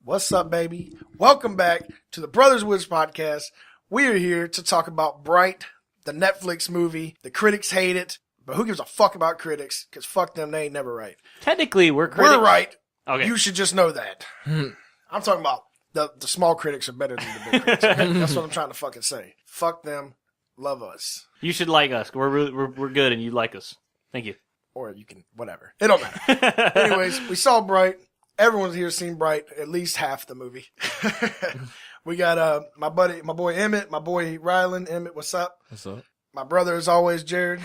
What's up, baby? Welcome back to the Brothers Woods podcast. We are here to talk about Bright, the Netflix movie. The critics hate it, but who gives a fuck about critics? Because fuck them, they ain't never right. Technically, we're critics. We're right. Okay. You should just know that. I'm talking about the small critics are better than the big critics. Okay? That's what I'm trying to fucking say. Fuck them. Love us. You should like us. We're good, and you like us. Thank you. Or you can, whatever. It don't matter. Anyways, we saw Bright. Everyone's here seen Bright, at least half the movie. We got my boy Emmitt, my boy Ryland. Emmitt, what's up? What's up? My brother, as always, Jared.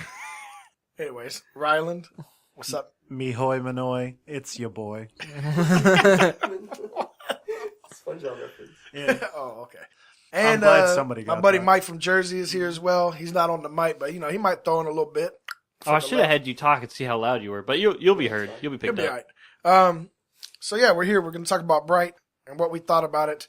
Anyways, Ryland, what's up? Mihoy Manoy, it's your boy. Yeah. Oh, okay. I'm And glad somebody got my buddy that. Mike from Jersey is here as well. He's not on the mic, but he might throw in a little bit. I should have had you talk and see how loud you were, but you'll be heard. You'll be picked He'll be up. all right. So yeah, we're here. We're going to talk about Bright and what we thought about it.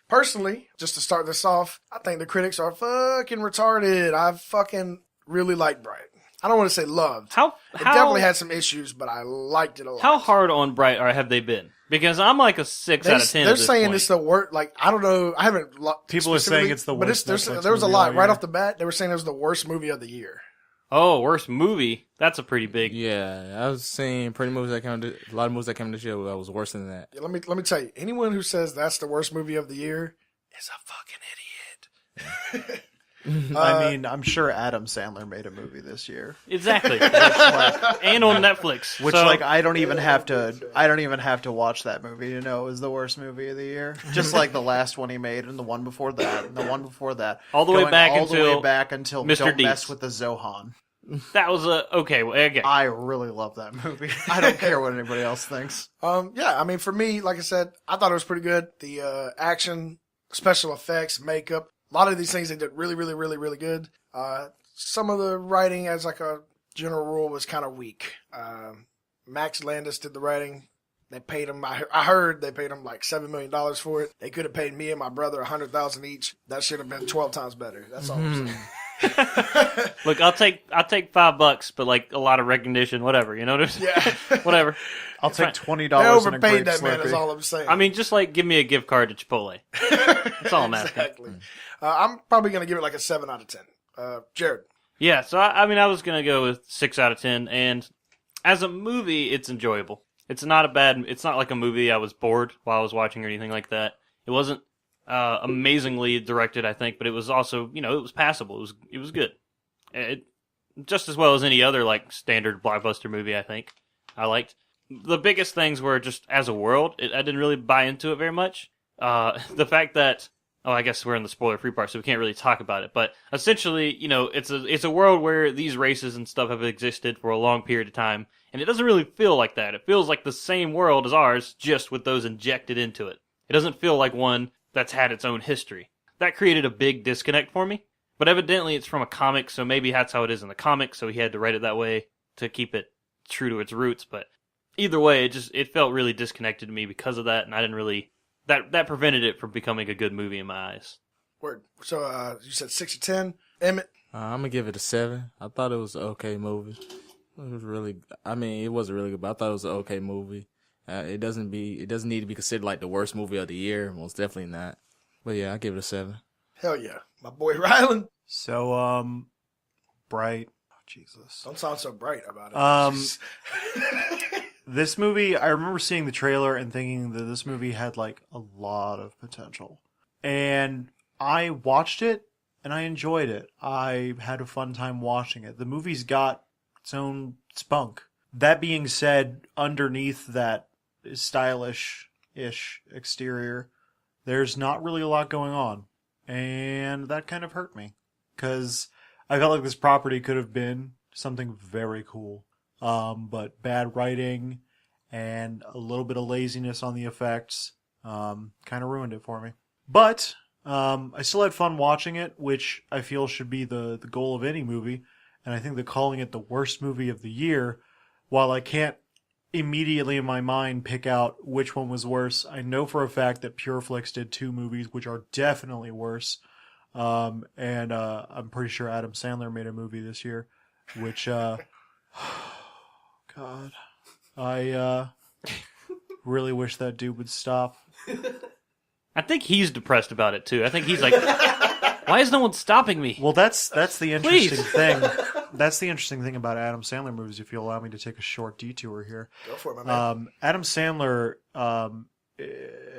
Personally, just to start this off, I think the critics are fucking retarded. I fucking really like Bright. I don't want to say loved. It definitely had some issues, but I liked it a lot. How hard on Bright have they been? Because I'm like a 6 out of 10. They're saying it's the worst. Like, I don't know. I haven't. People are saying it's the worst. But there was a lot right off the bat. They were saying it was the worst movie of the year. Oh, worst movie. That's a pretty big. Yeah, I was saying a lot of movies that came this year that was worse than that. Yeah, let me tell you. Anyone who says that's the worst movie of the year is a fucking idiot. I mean, I'm sure Adam Sandler made a movie this year, Exactly. And on Netflix. which So, I don't even have to watch that movie to know it was the worst movie of the year. Just like the last one he made, and the one before that, and the one before that, All the way Going back all the until way back until Mr. Don't Deeds. Mess with the Zohan. that was okay. I really love that movie. I don't care what anybody else thinks. Yeah, I mean, for me, like I said, I thought it was pretty good. The action, special effects, makeup, a lot of these things they did really, really, really, really good. Some of the writing, as like a general rule, was kind of weak. Max Landis did the writing. They paid him. I heard they paid him like $7 million for it. They could have paid me and my brother $100,000 each. That should have been 12 times better. That's all I'm saying. Look, I'll take $5, but like a lot of recognition, whatever. You know what I'm saying? Yeah. Whatever. I'll take $20 They and a overpaid grape that man. Slurpee. Is all I'm saying. I mean, just like give me a gift card to Chipotle. That's all I'm asking. Exactly. I'm probably gonna give it like a 7 out of 10. Jared. Yeah, so I mean, I was gonna go with 6 out of 10, and as a movie, it's enjoyable. It's not like a movie I was bored while I was watching or anything like that. It wasn't amazingly directed, I think, but it was also, it was passable. It was good. Just as well as any other like standard blockbuster movie, I think. I liked. The biggest things were just as a world, I didn't really buy into it very much. The fact that, I guess we're in the spoiler-free part, so we can't really talk about it. But essentially, it's a world where these races and stuff have existed for a long period of time, and it doesn't really feel like that. It feels like the same world as ours, just with those injected into it. It doesn't feel like one that's had its own history. That created a big disconnect for me. But evidently it's from a comic, so maybe that's how it is in the comic, so he had to write it that way to keep it true to its roots. But either way, it felt really disconnected to me because of that, and I didn't really... That prevented it from becoming a good movie in my eyes. Word. So you said 6 or 10. Emmitt. I'm gonna give it a 7. I thought it was an okay movie. It was really, it wasn't really good, but I thought it was an okay movie. It doesn't need to be considered like the worst movie of the year. Most definitely not. But yeah, I give it a 7. Hell yeah. My boy Ryland. So, Bright. Oh, Jesus. Don't sound so bright about it. Jeez. This movie, I remember seeing the trailer and thinking that this movie had like a lot of potential. And I watched it and I enjoyed it. I had a fun time watching it. The movie's got its own spunk. That being said, underneath that stylish-ish exterior, there's not really a lot going on. And that kind of hurt me. Because I felt like this property could have been something very cool. But bad writing and a little bit of laziness on the effects kind of ruined it for me. But I still had fun watching it, which I feel should be the goal of any movie. And I think that calling it the worst movie of the year, while I can't immediately in my mind pick out which one was worse, I know for a fact that Pureflix did 2 movies which are definitely worse. And I'm pretty sure Adam Sandler made a movie this year, which... God, I really wish that dude would stop. I think he's depressed about it too. I think he's like, why is no one stopping me? Well, that's the interesting Please. thing. That's the interesting thing about Adam Sandler movies. If you allow me to take a short detour here, Go for it, my man. Adam Sandler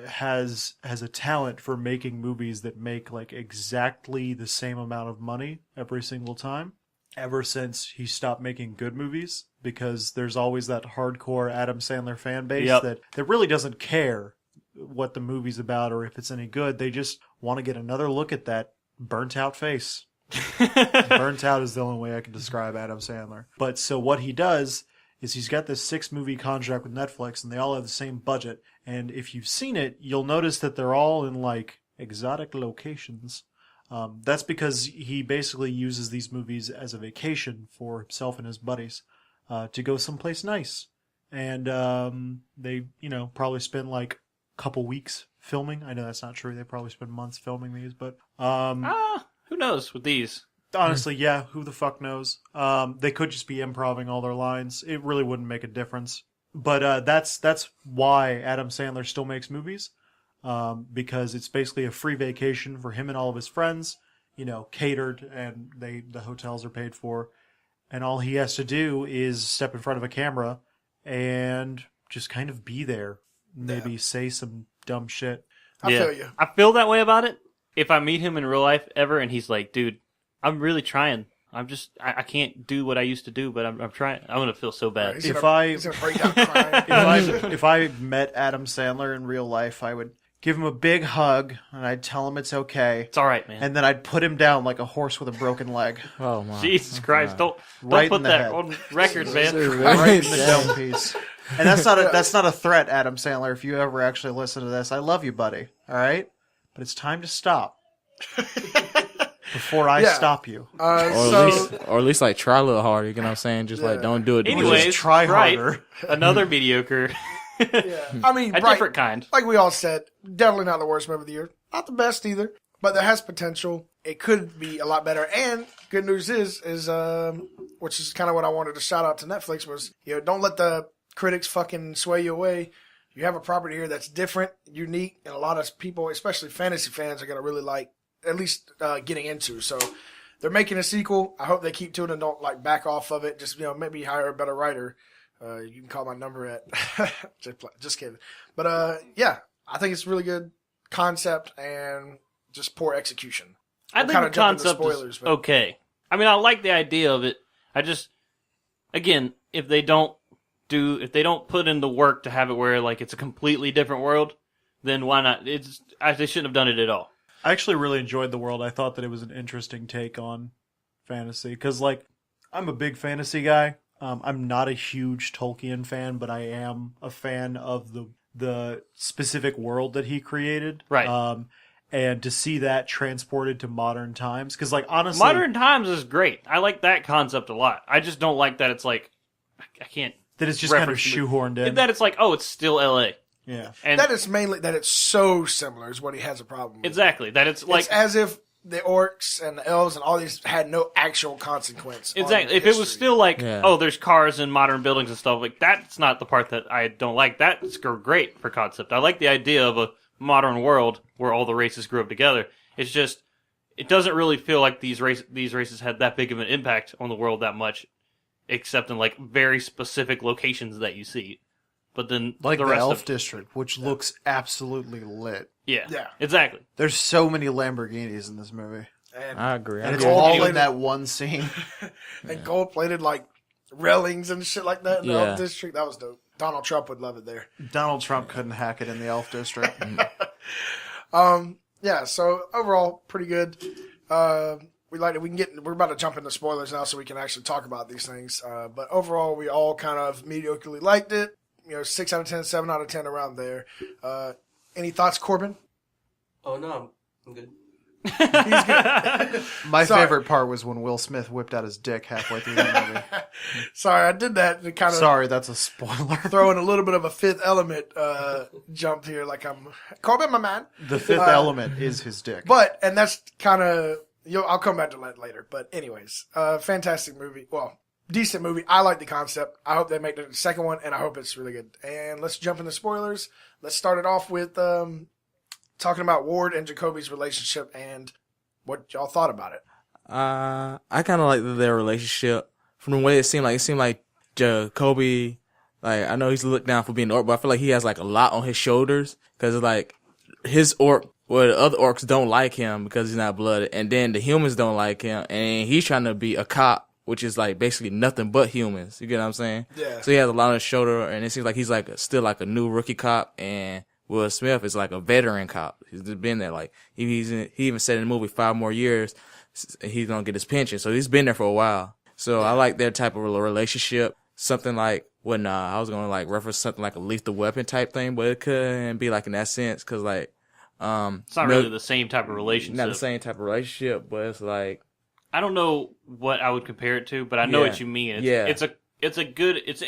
has a talent for making movies that make like exactly the same amount of money every single time. Ever since he stopped making good movies, because there's always that hardcore Adam Sandler fan base that really doesn't care what the movie's about or if it's any good. They just want to get another look at that burnt out face. Burnt out is the only way I can describe Adam Sandler. But so what he does is he's got this 6-movie contract with Netflix, and they all have the same budget. And if you've seen it, you'll notice that they're all in like exotic locations. That's because he basically uses these movies as a vacation for himself and his buddies to go someplace nice. And they, probably spend like a couple weeks filming. I know that's not true. They probably spend months filming these, but Who knows with these? honestly, yeah, who the fuck knows? They could just be improvising all their lines. It really wouldn't make a difference. But that's why Adam Sandler still makes movies. Because it's basically a free vacation for him and all of his friends, catered, and the hotels are paid for. And all he has to do is step in front of a camera and just kind of be there. Maybe say some dumb shit. I feel you. I feel that way about it. If I meet him in real life ever and he's like, dude, I'm really trying. I can't do what I used to do, but I'm trying. I'm going to feel so bad. He's gonna break down crying. If I met Adam Sandler in real life, I would give him a big hug, and I'd tell him it's okay. It's all right, man. And then I'd put him down like a horse with a broken leg. Oh my! Jesus Christ! Don't Right put in the that head. on record, man. Right in the dome piece. And that's not a threat, Adam Sandler. If you ever actually listen to this, I love you, buddy. All right, but it's time to stop before I stop you. Or at least like try a little harder. You know what I'm saying? Just like don't do it. Anyways, Just try right, harder. Another mediocre, I mean, a different kind. Like we all said, definitely not the worst movie of the year. Not the best either, but there has potential. It could be a lot better. And good news is which is kind of what I wanted to shout out to Netflix was, don't let the critics fucking sway you away. You have a property here that's different, unique, and a lot of people, especially fantasy fans, are going to really like, at least getting into. So they're making a sequel. I hope they keep to it and don't like back off of it. Just, maybe hire a better writer. You can call my number at, just kidding. But yeah, I think it's really good concept and just poor execution. I think the concept is okay. I mean, I like the idea of it. I just, again, if they don't put in the work to have it where like it's a completely different world, then why not? They shouldn't have done it at all. I actually really enjoyed the world. I thought that it was an interesting take on fantasy because, like, I'm a big fantasy guy. I'm not a huge Tolkien fan, but I am a fan of the specific world that he created. Right. And to see that transported to modern times, because, like, honestly, modern times is great. I like that concept a lot. I just don't like that it's like I can't. That it's just kind of reference shoehorned in. That it's like, oh, it's still L.A. Yeah. And that is mainly that it's so similar is what he has a problem with. exactly. That it's like It's as if the orcs and the elves and all these had no actual consequence. exactly. on If it was history. still like, Yeah. oh, there's cars and modern buildings and stuff, like that's not the part that I don't like. That's great for concept. I like the idea of a modern world where all the races grew up together. It's just it doesn't really feel like these races had that big of an impact on the world that much, except in like very specific locations that you see. But then Like the the rest Elf of District, which looks absolutely lit. yeah, Yeah. exactly. There's so many Lamborghinis in this movie. and, I agree. And it's Gold all plated. in that one scene. and gold plated like railings and shit like that in the Yeah. Elf District. That was dope. Donald Trump would love it there. Donald Trump couldn't hack it in the Elf District. Yeah, so overall, pretty good. We like it. We're about to jump into spoilers now, so we can actually talk about these things. But overall, we all kind of mediocrely liked it. 6 out of 10, 7 out of 10 around there. Any thoughts, Corbin? Oh no, I'm good. My Sorry. favorite part was when Will Smith whipped out his dick halfway through the movie. Sorry, I did that to kind of Sorry, that's a spoiler. throw in a little bit of a Fifth Element jump here, like I'm Corbin, my man. The fifth element is his dick. But and that's kind of I'll come back to that later. But anyways, fantastic movie. Well, decent movie. I like the concept. I hope they make the second one, and I hope it's really good. And let's jump into spoilers. Let's start it off with talking about Ward and Jacoby's relationship and what y'all thought about it. I kind of like their relationship from the way it seemed like. It seemed like Jacoby, like, I know he's looked down for being an orc, but I feel like he has like a lot on his shoulders because like his orc, well, the other orcs don't like him because he's not blooded, and then the humans don't like him, and he's trying to be a cop, which is like basically nothing but humans. You get what I'm saying? Yeah. So he has a lot on his shoulder, and it seems like he's like still like a new rookie cop, and Will Smith is like a veteran cop. He's been there, like he even said in the movie 5 more years he's gonna get his pension. So he's been there for a while. So I like their type of relationship. Something like I was gonna like reference something like a Lethal Weapon type thing, but it couldn't be like in that sense because like it's not really the same type of relationship. Not the same type of relationship, but it's like I don't know what I would compare it to, but I know what you mean. It's an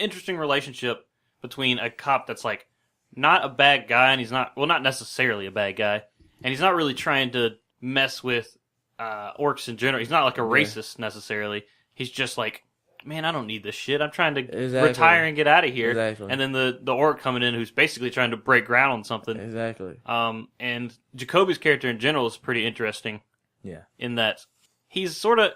interesting relationship between a cop that's like not a bad guy, and he's not necessarily a bad guy, and he's not really trying to mess with orcs in general. He's not like a racist necessarily. He's just like, man, I don't need this shit. I'm trying to retire and get out of here. Exactly. And then the orc coming in who's basically trying to break ground on something. Exactly. And Jacoby's character in general is pretty interesting. Yeah. In that he's sort of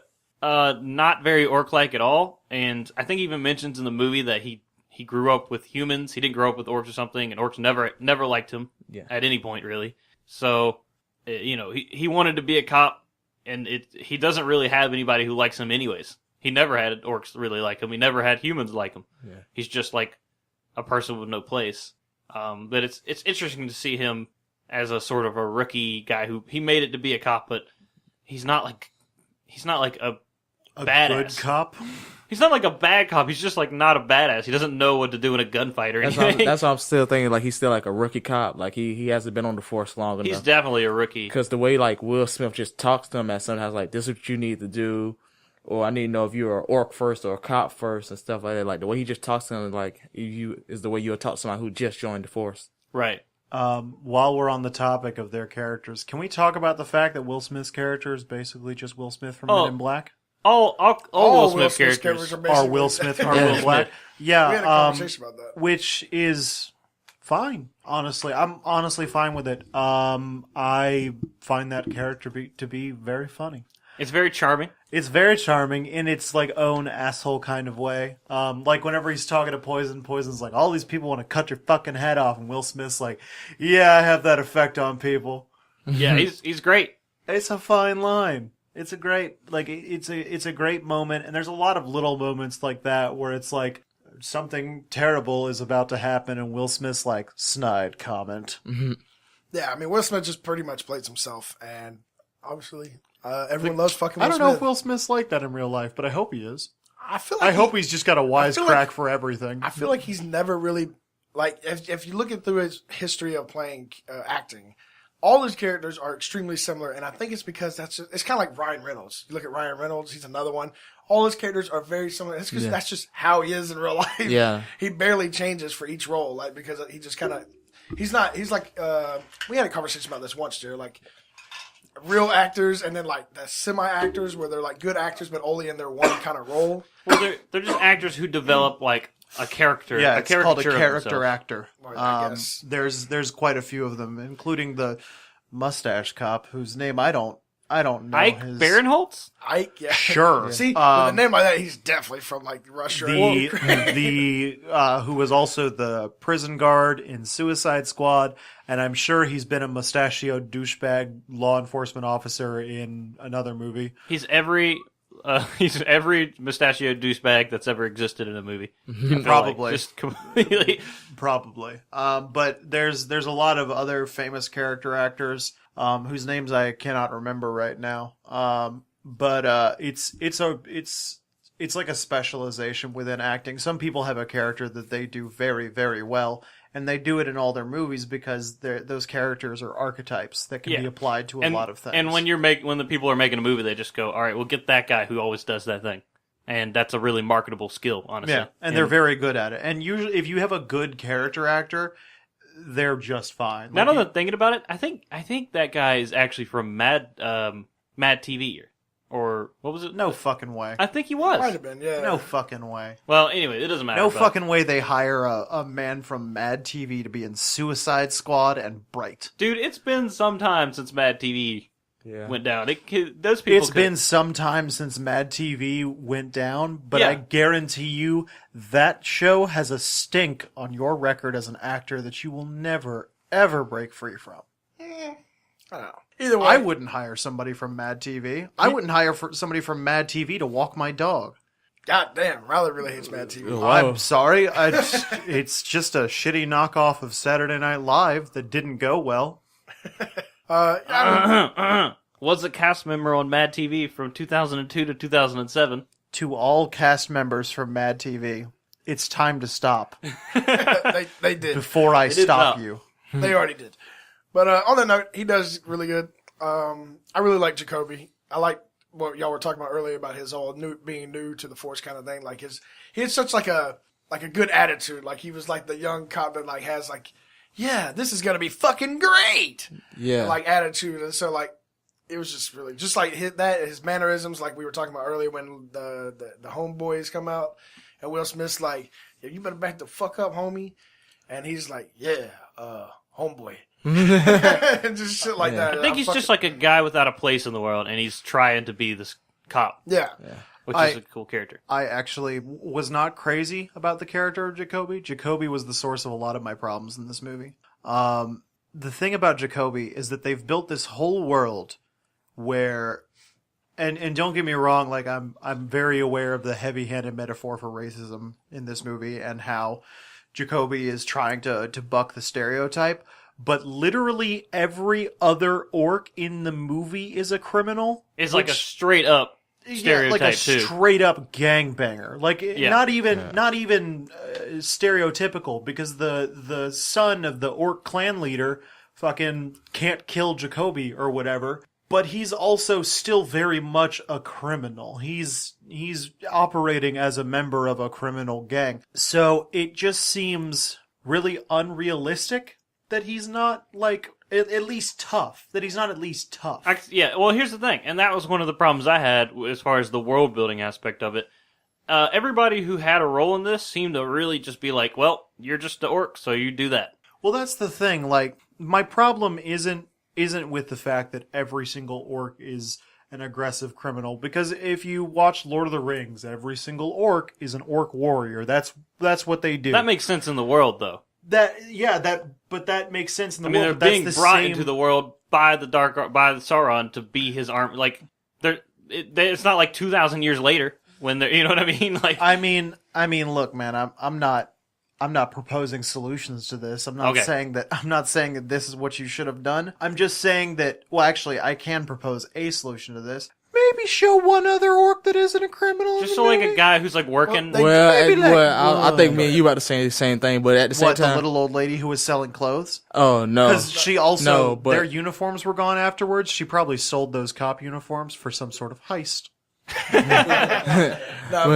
not very orc-like at all, and I think he even mentions in the movie that he grew up with humans. He didn't grow up with orcs or something, and orcs never liked him at any point, really. So, he wanted to be a cop, and he doesn't really have anybody who likes him anyways. He never had orcs really like him. He never had humans like him. Yeah. He's just like a person with no place. But it's interesting to see him as a sort of a rookie guy who he made it to be a cop, but he's not like a badass good cop. He's not like a bad cop. He's just like not a badass. He doesn't know what to do in a gunfight or anything. That's what I'm still thinking. Like he's still like a rookie cop. Like he hasn't been on the force long enough. He's definitely a rookie. Because the way like Will Smith just talks to him at sometimes like, this is what you need to do, or I need to know if you're an orc first or a cop first and stuff like that. Like the way he just talks to him, like you is the way you would talk to somebody who just joined the force. Right. While we're on the topic of their characters, can we talk about the fact that Will Smith's character is basically just Will Smith from Men in Black? All Will Smith characters are Will Smith from Men in Black. Yeah, we had a conversation about that, which is fine. Honestly, I'm honestly fine with it. I find that character to be very funny. It's very charming. It's very charming in its like own asshole kind of way. Like whenever he's talking to Poison's like, all these people want to cut your fucking head off, and Will Smith's like, yeah, I have that effect on people. Yeah, he's great. It's a fine line. It's a great it's a great moment, and there's a lot of little moments like that where it's like something terrible is about to happen, and Will Smith's like snide comment. Mm-hmm. Yeah, I mean Will Smith just pretty much plays himself, and obviously everyone loves fucking Will I don't Smith. know if Will Smith's like that in real life, but I hope he is. I hope he's just got a wisecrack for everything. I feel like he's never really like if you look through his history of playing acting. All his characters are extremely similar, and I think it's because it's kind of like Ryan Reynolds. You look at Ryan Reynolds, he's another one. All his characters are very similar. It's because that's just how he is in real life. Yeah. He barely changes for each role, like, because he just kind of, he's like, we had a conversation about this once, Jared, like, real actors and then, like, the semi-actors where they're, like, good actors, but only in their one kind of role. Well, they're just actors who develop, like, a character. Yeah, it's called a character actor. Well, I guess. There's quite a few of them, including the mustache cop, whose name I don't know. Ike Barinholtz? Ike, yeah. Sure. See, with a name like that, he's definitely from like Russia. The who was also the prison guard in Suicide Squad, and I'm sure he's been a mustachioed douchebag law enforcement officer in another movie. He's every mustachioed douchebag that's ever existed in a movie. Probably. Like, just completely. Probably. But there's a lot of other famous character actors whose names I cannot remember right now. But it's like a specialization within acting. Some people have a character that they do very, very well, and they do it in all their movies because those characters are archetypes that can be applied to a lot of things. And when the people are making a movie, they just go, all right, we'll get that guy who always does that thing. And that's a really marketable skill, honestly. Yeah, and they're very good at it. And usually, if you have a good character actor, they're just fine. Now that I'm thinking about it, I think that guy is actually from Mad TV, or what was it? No fucking way. I think he Might was. have been, yeah. No fucking way. Well, anyway, it doesn't matter. No but- fucking way they hire a man from Mad TV to be in Suicide Squad and Bright. Dude, it's been some time since Mad TV Yeah. went down. Those people. It's been some time since Mad TV went down, but Yeah. I guarantee you that show has a stink on your record as an actor that you will never, ever break free from. I don't know. Either way, I wouldn't hire somebody from Mad TV. I wouldn't hire somebody from Mad TV to walk my dog. God damn, Ryland really hates Mad TV. Wow. I'm sorry. It's just a shitty knockoff of Saturday Night Live that didn't go well. I don't, was a cast member on Mad TV from 2002 to 2007. To all cast members from Mad TV, it's time to stop they did. before I did stop stop. you. They already did. But on that note, he does really good. I really like Jacoby. I like what y'all were talking about earlier about his whole being new to the force kind of thing. Like he had such like a good attitude. Like he was like the young cop that like has like, yeah, this is gonna be fucking great. Yeah. Like attitude, and so like it was just really just like his mannerisms, like we were talking about earlier when the homeboys come out, and Will Smith's like, yeah, you better back the fuck up, homie, and he's like, yeah, homeboy. And just shit like that. I think he's just like a guy without a place in the world, and he's trying to be this cop, yeah. which is a cool character. I actually was not crazy about the character of Jacoby. Jacoby was the source of a lot of my problems in this movie. The thing about Jacoby is that they've built this whole world where, and don't get me wrong, like I'm very aware of the heavy-handed metaphor for racism in this movie and how Jacoby is trying to buck the stereotype. But literally every other orc in the movie is a criminal. It's like a straight up stereotype like a too. straight up gangbanger. Like Yeah. not even stereotypical, because the son of the orc clan leader fucking can't kill Jacoby or whatever. But he's also still very much a criminal. He's operating as a member of a criminal gang. So it just seems really unrealistic that he's not like at least tough. That he's not at least tough. Yeah, well, here's the thing, and that was one of the problems I had as far as the world building aspect of it. Everybody who had a role in this seemed to really just be like, well, you're just the orc, so you do that. Well, that's the thing. Like, my problem isn't with the fact that every single orc is an aggressive criminal, because if you watch Lord of the Rings, every single orc is an orc warrior. That's what they do. That makes sense in the world, though. But that makes sense in the I mean, world. they're but being that's the brought same... into the world by the Sauron to be his army. Like, it's not like 2,000 years later when they're, you know what I mean? Like, I mean, look, man, I'm not proposing solutions to this. I'm not saying that this is what you should have done. I'm just saying that, well, actually, I can propose a solution to this. Maybe show one other orc that isn't a criminal. just so like a guy who's like working. I think me and you about to say the same thing, but at the same What, the time, little old lady who was selling clothes? oh no, Because she also, No, but- their uniforms were gone afterwards. She probably sold those cop uniforms for some sort of heist. But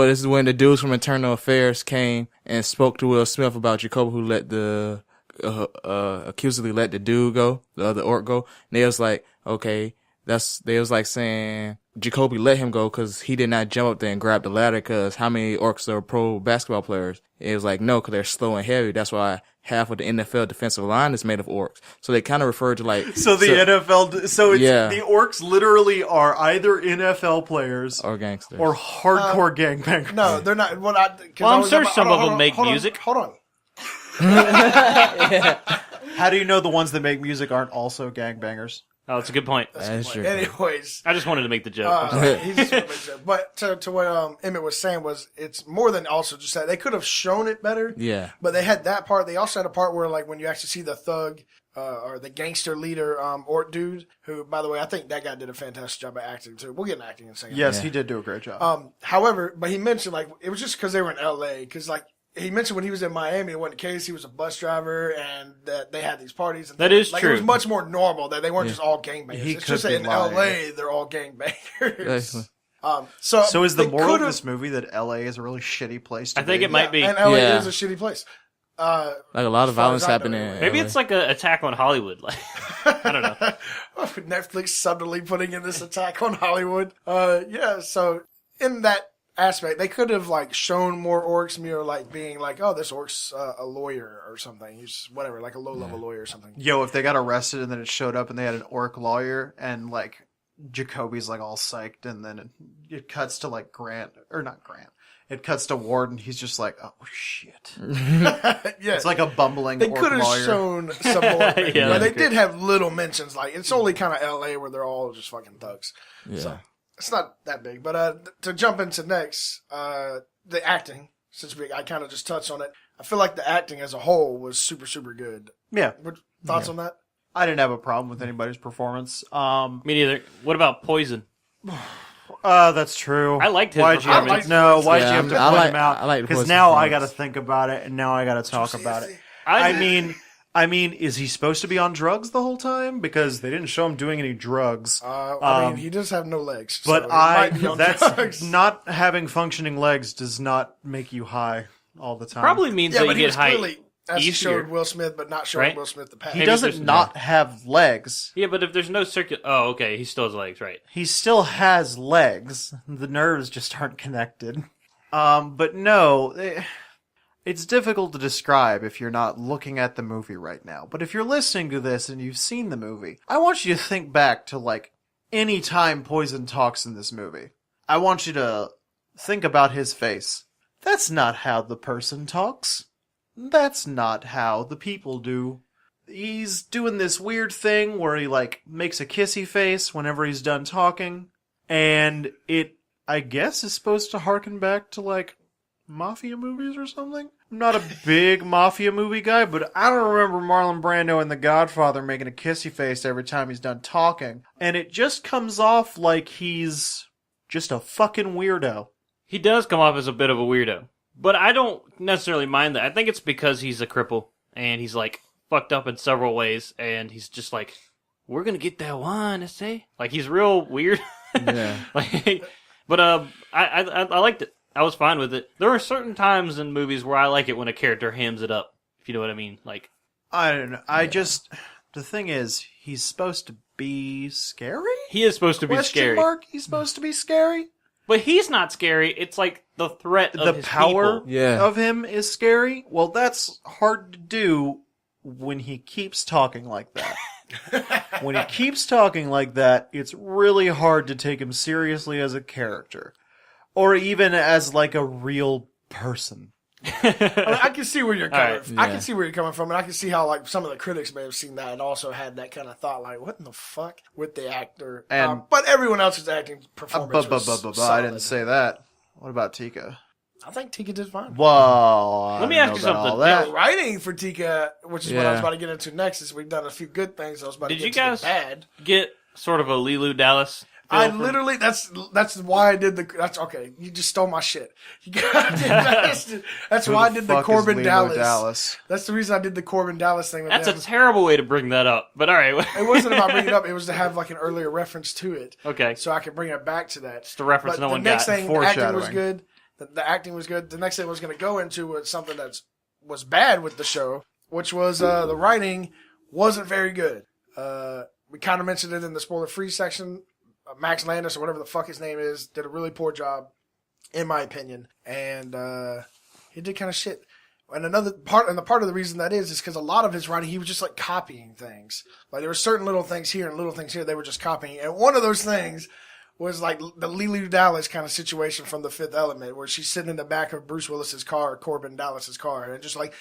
it's when the dudes from Internal Affairs came and spoke to Will Smith about Jacob, who let the accusedly let the dude go, the other orc go. And they was like, okay, they was like saying Jacoby let him go because he did not jump up there and grab the ladder, because how many orcs are pro basketball players? It was like, no, because they're slow and heavy. That's why half of the NFL defensive line is made of orcs. So they kind of referred to like... NFL... So it's, Yeah. the orcs literally are either NFL players or gangsters. or hardcore gangbangers. No, they're not. Well, I'm sure some of them make music. Hold on. How do you know the ones that make music aren't also gangbangers? Oh, that's a good point. That's true. Anyways, I just wanted to make the joke. I'm sorry. he's just gonna make that. But to what Emmitt was saying was, it's more than also just that they could have shown it better. Yeah. But they had that part. They also had a part where, like, when you actually see the thug or the gangster leader, orc dude, who, by the way, I think that guy did a fantastic job of acting too. We'll get an acting in a second. Yes, he did do a great job. However, but he mentioned, like, it was just because they were in L.A. Because, like, he mentioned when he was in Miami, it wasn't the case. He was a bus driver, and that they had these parties. And That is like, true. It was much more normal that they weren't just all gangbangers. He It's could just that be in lying. L.A. they're all gangbangers. Exactly. So is the they moral of could've- this movie that LA is a really shitty place to I think be? it might be. And LA Yeah. is a shitty place. Like a lot of as far violence as I know, happening. anyway. in Maybe LA. it's like an attack on Hollywood. Like, I don't know. Netflix suddenly putting in this attack on Hollywood. Yeah, so in that aspect, they could have like shown more orcs, like being like, oh, this orc's a lawyer or something. He's whatever, like a low-level lawyer or something. Yo, if they got arrested and then it showed up and they had an orc lawyer and like Jacoby's like all psyched and then it cuts to like Grant, or not Grant. It cuts to Ward and he's just like, oh shit. Yeah, It's like a bumbling they orc could have lawyer. shown some more. Yeah, They they did have little mentions, like it's only kind of L.A. where they're all just fucking thugs. Yeah. So it's not that big. But to jump into next, the acting, since I kind of just touched on it, I feel like the acting as a whole was super, super good. Yeah. What thoughts on that? I didn't have a problem with anybody's performance. Me neither. What about Poison? That's true. I liked his Why'd you have performance. to, no, why'd Yeah, you have to I point like- him out? I like the Because Poison now I got performance. to think about it, and now I got to talk about it. I mean, is he supposed to be on drugs the whole time? Because they didn't show him doing any drugs. I mean, he does have no legs. But so he might be on that's drugs. not having functioning legs does not make you high all the time. Probably means Yeah, that but you he get was height. clearly, as he easier. showed Will Smith, but not showing Right? Will Smith the past. He Maybe doesn't there's- not have legs. Yeah, but if there's no oh, okay, he still has legs, right? He still has legs. The nerves just aren't connected. But no, it's difficult to describe if you're not looking at the movie right now. But if you're listening to this and you've seen the movie, I want you to think back to like any time Poison talks in this movie. I want you to think about his face. That's not how the person talks. That's not how the people do. He's doing this weird thing where he like makes a kissy face whenever he's done talking, and it, I guess, is supposed to harken back to like mafia movies or something. I'm not a big mafia movie guy, but I don't remember Marlon Brando in The Godfather making a kissy face every time he's done talking, and it just comes off like he's just a fucking weirdo. He does come off as a bit of a weirdo, but I don't necessarily mind that. I think it's because he's a cripple and he's like fucked up in several ways, and he's just like, we're gonna get that one, I say. Like he's real weird. Yeah. Like, but I liked it. I was fine with it. There are certain times in movies where I like it when a character hams it up, if you know what I mean. Like, I don't know. The thing is, he's supposed to be scary? he is supposed to be Question scary, mark? He's supposed to be scary? but he's not scary. It's like the threat of The his power people. Yeah. of him is scary? Well, that's hard to do when he keeps talking like that. When he keeps talking like that, it's really hard to take him seriously as a character. Or even as like a real person. I can see where you're coming. Alright. I Yeah. can see where you're coming from, and I can see how like some of the critics may have seen that and also had that kind of thought, like, "What in the fuck?" with the actor. And- But everyone else's acting performance was I solid. didn't say that. What about Tika? I think Tika did fine. Well, Let me ask you something. The writing for Tika, which is what I was Yeah. about to get into next, is we've done a few good things. I was about Did to you get into guys the bad. get sort of a Lilu Dallas? I feel from- literally that's why I did that's okay. You just stole my shit. That's why I did the Corbin Dallas. That's the reason I did the Corbin Dallas thing with That's a them. terrible way to bring that up. But all right, It wasn't about bringing it up. It was to have like an earlier reference to it, okay. so I could bring it back to that. It's the reference But no the one next got. thing, the acting was Foreshadowing. good. The acting was good. The next thing I was going to go into was something that was bad with the show, which was the writing wasn't very good. We kind of mentioned it in the spoiler-free section. Max Landis, or whatever the fuck his name is, did a really poor job, in my opinion. And he did kind of shit. And the part of the reason that is because a lot of his writing, he was just like copying things. Like there were certain little things here and little things here they were just copying. And one of those things was like the Lily Dallas kind of situation from The Fifth Element, where she's sitting in the back of Bruce Willis's car, Corbin Dallas's car, and just like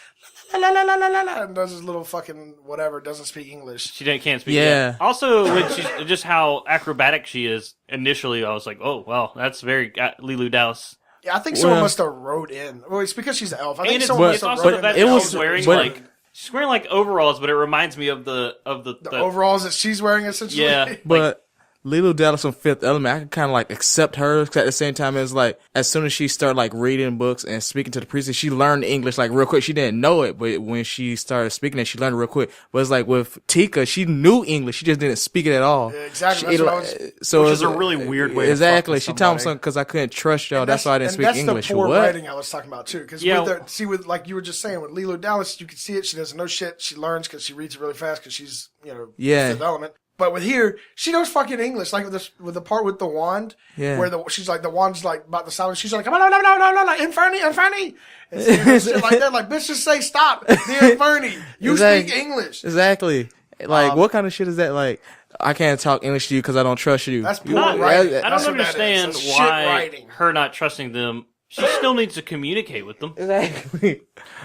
la la la la la la la, and does his little fucking whatever, doesn't speak English. She can't speak. Yeah. Yet. Also, when she's just how acrobatic she is. Initially, I was like, "Oh, well, that's very Lilu Dallas." Yeah, I think someone Well- must have wrote in. Well, it's because she's an elf. I think And it's, someone it's must have also wrote the fact in it that was- she's wearing but- like she's wearing like overalls, but it reminds me of the the overalls that she's wearing essentially. yeah. But Lilo Dallas from Fifth Element, I can kind of like accept her, 'cause at the same time as like, as soon as she started like reading books and speaking to the priest, she learned English like real quick. She didn't know it, but when she started speaking it, she learned it real quick. But it's like with Tika, she knew English, she just didn't speak it at all. Yeah, exactly. She, That's what I was. so Which it's is a really weird way to exactly. fuck with She told me somebody. something because I couldn't trust y'all. That's why I didn't speak that's English. the poor What? writing I was talking about too. Because Yeah. with like you were just saying with Lilo Dallas, you can see it. She doesn't know shit. She learns because she reads it really fast because she's Yeah. Fifth Element. But with here, she knows fucking English. Like with the part with the wand, Yeah. where she's like the wand's like about to stop. She's like, come on, no, like Inferni. And shit like that. Like, bitch, just say stop. The Inferni. You Exactly. speak English. Exactly. Like, what kind of shit is that? Like, I can't talk English to you because I don't trust you. That's poor Not- writing. I That's don't what that is. understand That's shit why writing. her not trusting them. She still needs to communicate with them. Exactly.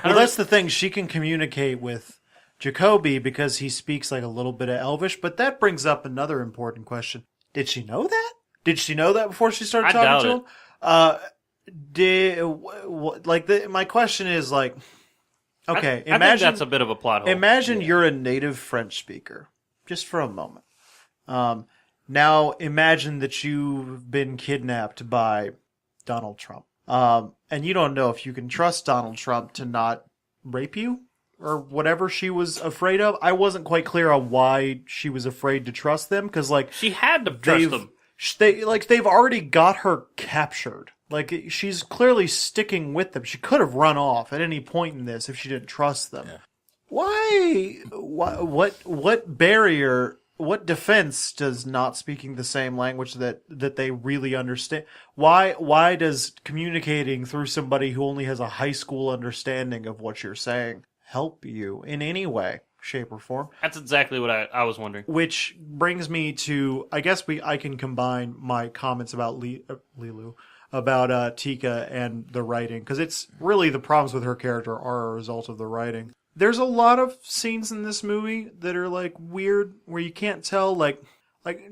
Well, that's the thing. She can communicate with Jacoby because he speaks like a little bit of Elvish, but that brings up another important question. Did she know that? Did she know that before she started I talking doubt to him? My question is like, okay, I think imagine that's a bit of a plot hole. Imagine you're a native French speaker, just for a moment. Now imagine that you've been kidnapped by Donald Trump, and you don't know if you can trust Donald Trump to not rape you or whatever she was afraid of. I wasn't quite clear on why she was afraid to trust them, because like She had to trust them. they've already got her captured. Like, she's clearly sticking with them. She could have run off at any point in this if she didn't trust them. Yeah. Why? What barrier? What defense does not speaking the same language that they really understand? Why does communicating through somebody who only has a high school understanding of what you're saying help you in any way, shape, or form? That's exactly what I was wondering. Which brings me to, I guess I can combine my comments about Lilu, about Tika and the writing, because it's really the problems with her character are a result of the writing. There's a lot of scenes in this movie that are like weird, where you can't tell, like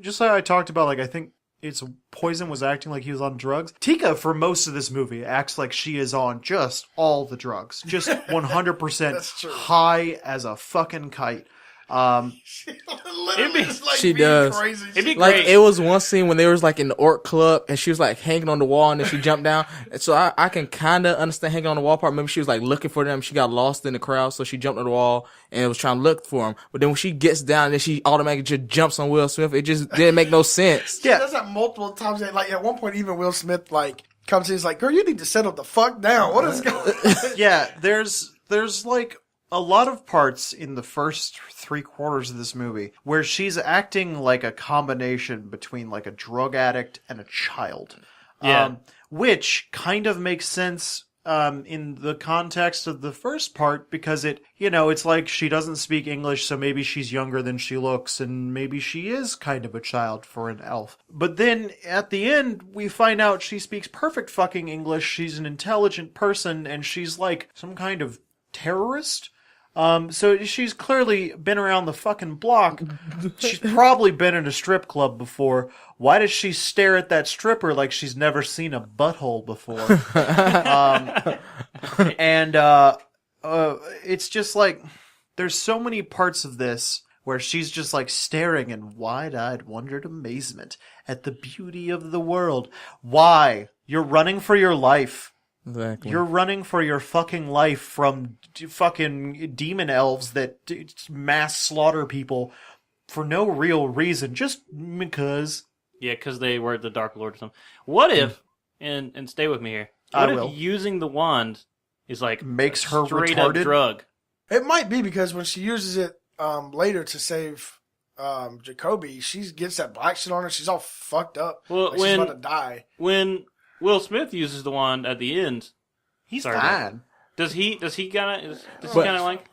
just like I talked about, like I think it's Poison was acting like he was on drugs. Tika, for most of this movie, acts like she is on just all the drugs, just 100% That's true. high as a fucking kite. Literally just, like, She being does. Crazy. It'd be Like, great. it was one scene when they was like in the orc club and she was like hanging on the wall and then she jumped down. And so I can kind of understand hanging on the wall part. Maybe she was like looking for them. She got lost in the crowd. So she jumped on the wall and was trying to look for him. But then when she gets down, then she automatically just jumps on Will Smith. It just didn't make no sense. She does that multiple times. Like at one point, even Will Smith like comes in, he's like, "Girl, you need to settle the fuck down. What is going on?" Yeah, there's like a lot of parts in the first 3/4 of this movie where she's acting like a combination between like a drug addict and a child. Yeah. Which kind of makes sense in the context of the first part, because it's like she doesn't speak English, so maybe she's younger than she looks, and maybe she is kind of a child for an elf. But then at the end, we find out she speaks perfect fucking English, she's an intelligent person, and she's like some kind of terrorist. So she's clearly been around the fucking block. She's probably been in a strip club before. Why does she stare at that stripper like she's never seen a butthole before? It's just like, there's so many parts of this where she's just like staring in wide-eyed wondered amazement at the beauty of the world. Why? You're running for your life. Exactly. You're running for your fucking life from fucking demon elves that mass slaughter people for no real reason, just because. Yeah, because they were the Dark Lord or something. What if, and stay with me here, I what if will. using the wand is like Makes a her straight up retarded? drug? It might be because when she uses it later to save Jacoby, she gets that black shit on her. She's all fucked up. Well, Like she's about to die. When Will Smith uses the wand at the end, He's Sorry, fine. does he kind But- of like?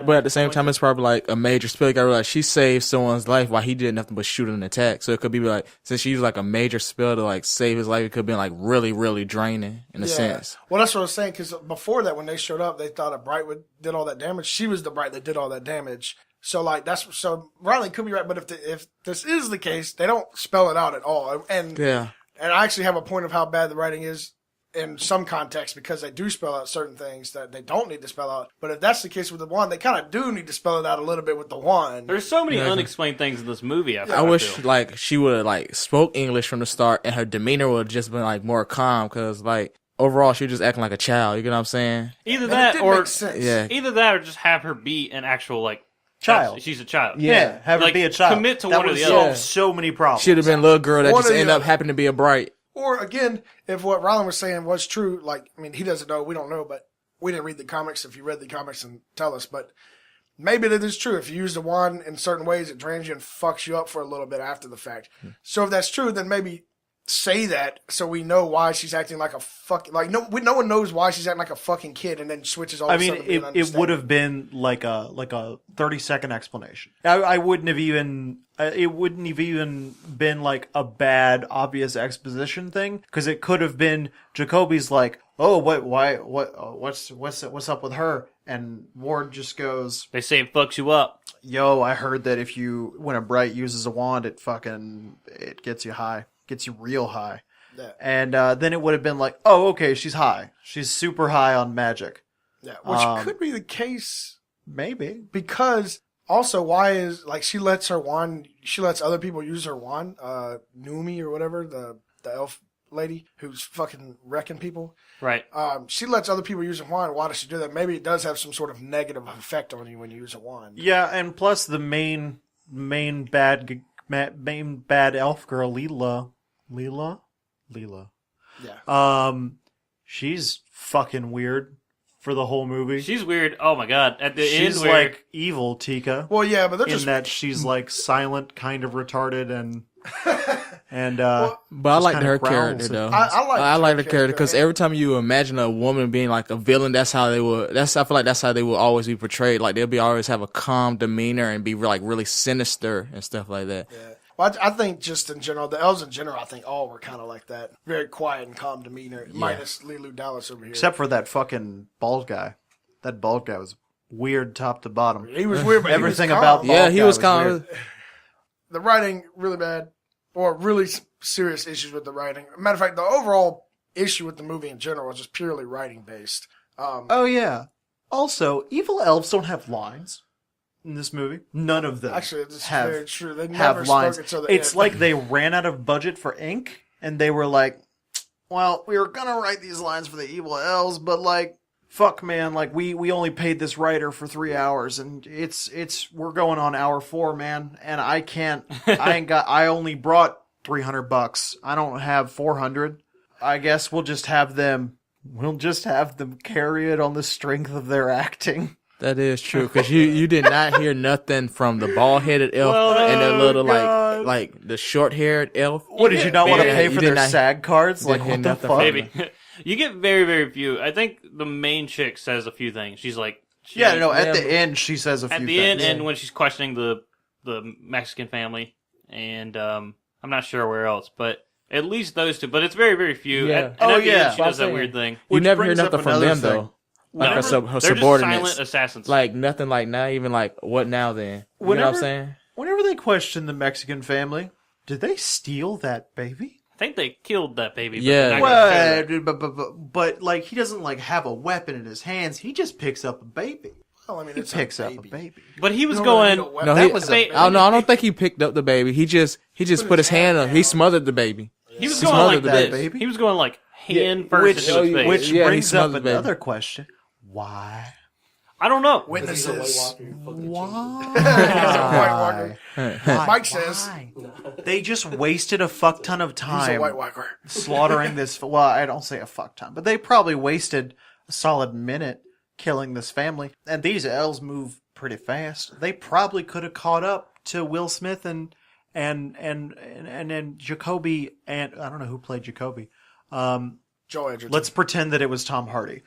But at the same time, it's probably like a major spill. You gotta realize she saved someone's life while he did nothing but shoot an attack. So it could be like, since she used like a major spill to like save his life, it could have been like really, really draining in a sense. Well, that's what I was saying, because before that, when they showed up, they thought a Bright did all that damage. She was the Bright that did all that damage. So, like, so Ryland could be right, but if this is the case, they don't spell it out at all. And Yeah. I actually have a point of how bad the writing is in some context because they do spell out certain things that they don't need to spell out. But if that's the case with the wand, they kind of do need to spell it out a little bit with the wand. There's so many unexplained things in this movie. I wish like she would have like spoke English from the start, and her demeanor would have just been like more calm. Because like overall, she was just acting like a child. You know what I'm saying? Either And that it did or make sense. Yeah. either that or just have her be an actual like Child. She's a child. Yeah, have her Like, be a child. commit to that one or would the solve other. so many problems. She'd have been a little girl that One just or the ended up other. happening to be a bright. Or again, if what Ryland was saying was true, like, I mean, he doesn't know, we don't know, but we didn't read the comics. If you read the comics, and tell us. But maybe that is true. If you use the wand in certain ways, it drains you and fucks you up for a little bit after the fact. So if that's true, then maybe say that so we know why she's acting like a fucking, like, no one knows why she's acting like a fucking kid and then switches all I of a mean, sudden to being it would understanding. have been like a 30-second explanation. I wouldn't have even. It wouldn't have even been like a bad, obvious exposition thing, because it could have been Jacoby's like, "Oh, what's up with her?" And Ward just goes, They say it fucks you up. Yo, I heard that when a bright uses a wand, it gets you high. Gets you real high. Yeah. And then it would have been like, oh, okay, she's high. She's super high on magic. Yeah, which could be the case Maybe. because also why is, like, she lets other people use her wand, Numi or whatever, the elf lady who's fucking wrecking people. Right. She lets other people use a wand. Why does she do that? Maybe it does have some sort of negative effect on you when you use a wand. Yeah, and plus the main bad elf girl, Leela. Yeah. She's fucking weird for the whole movie. She's weird. Oh my god. At the She's end where like evil Tika. Well, yeah, but they're in just that she's like silent, kind of retarded, and But I liked kinda her growls character and- though. I like her the character because every time you imagine a woman being like a villain, that's how they would. I feel like that's how they will always be portrayed. Like they'll always have a calm demeanor and be like really sinister and stuff like that. Yeah. Well, I think just in general, the elves in general, I think all were kind of like that. Very quiet and calm demeanor, minus Lilu Dallas over here. Except for that fucking bald guy. That bald guy was weird top to bottom. He was weird, but Everything he was about calm. bald Yeah, he guy was was kind weird. of. The writing, really bad, or really serious issues with the writing. Matter of fact, the overall issue with the movie in general was just purely writing based. Oh, yeah. Also, evil elves don't have lines in this movie. None of them Actually, it's have, very true. They have never lines. spoke until the it's end. like they ran out of budget for ink, And they were like, well, we were going to write these lines for the evil elves, but like, fuck, man, like we only paid this writer for 3 hours and we're going on hour 4, man. And I only brought $300. I don't have 400. I guess we'll just have them carry it on the strength of their acting. That is true because you did not hear nothing from the bald headed elf and the little God. like the short haired elf. What, did you not want to Yeah, pay you for did their not- SAG cards? Like, hear what the nothing fuck? from maybe you get very very few. I think the main chick says a few things. She's like Yeah, no, at Yeah, the but- end, she says a few at the things. end and when she's questioning the Mexican family and I'm not sure where else, but at least those two. But it's very very few. Yeah. And Oh, at the end, yeah. she does that I'm weird thing. You Which never hear brings up nothing from another them thing. though. Like No, her they're just subordinates. silent assassins. Like nothing. Like not even like what now then. You know what Whenever- I'm saying? Whenever they question the Mexican family, did they steal that baby? I think they killed that baby. But Yeah. they're not gonna show that. But like he doesn't like have a weapon in his hands. He just picks up a baby. well, I mean, He it's picks a up a baby. baby. But he was You don't really going. need a weapon. No, That he was Ba- I don't think he picked up the baby. He just put his hand on. He smothered the baby. He was He going smothered like the this. baby. He was going like hand first into his face. Which Yeah, he brings up smothered the baby. another question: why? I don't know. Witnesses. Why? He's a White Walker. Mike says They just wasted a fuck ton of he's a time White Walker. slaughtering this. Well, I don't say a fuck ton, but they probably wasted a solid minute killing this family. And these elves move pretty fast. They probably could have caught up to Will Smith and Jacoby, and I don't know who played Jacoby. Joe Edgerton. Let's pretend that it was Tom Hardy.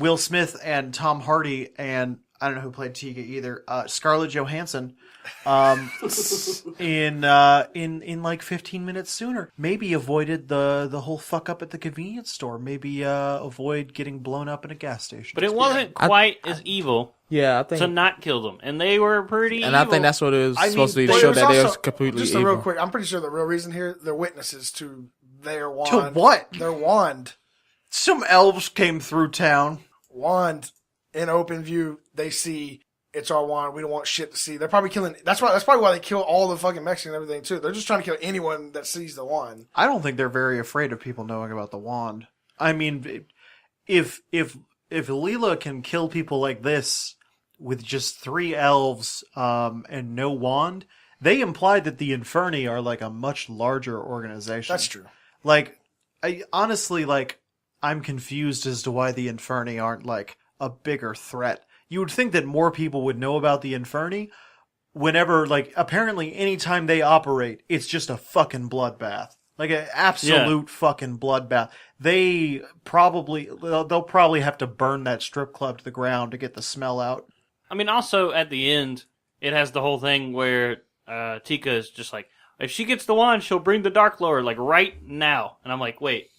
Will Smith and Tom Hardy, and I don't know who played Tika either. Scarlett Johansson, in like 15 minutes sooner. Maybe avoided the whole fuck up at the convenience store. Maybe avoid getting blown up in a gas station. But it wasn't quite as evil Yeah, I think. to not kill them, and they were pretty. And evil. I think that's what it was supposed to be to Well, it show was that they also- was completely just evil. real quick. I'm pretty sure the real reason here, they're witnesses to their wand. To what? Their wand. Some elves came through town. Wand in open view, they see it's our wand. We don't want shit to see. They're probably killing. That's probably why they kill all the fucking Mexicans and everything too. They're just trying to kill anyone that sees the wand. I don't think they're very afraid of people knowing about the wand. I mean, if Leela can kill people like this with just 3 elves and no wand, they implied that the Inferni are like a much larger organization. That's true. Like, I honestly, like, I'm confused as to why the Inferni aren't like a bigger threat. You would think that more people would know about the Inferni whenever, like, apparently anytime they operate, it's just a fucking bloodbath. Like an absolute fucking bloodbath. They'll probably have to burn that strip club to the ground to get the smell out. I mean, also at the end, it has the whole thing where Tika is just like, if she gets the wand, she'll bring the Dark Lord, like, right now. And I'm like, wait,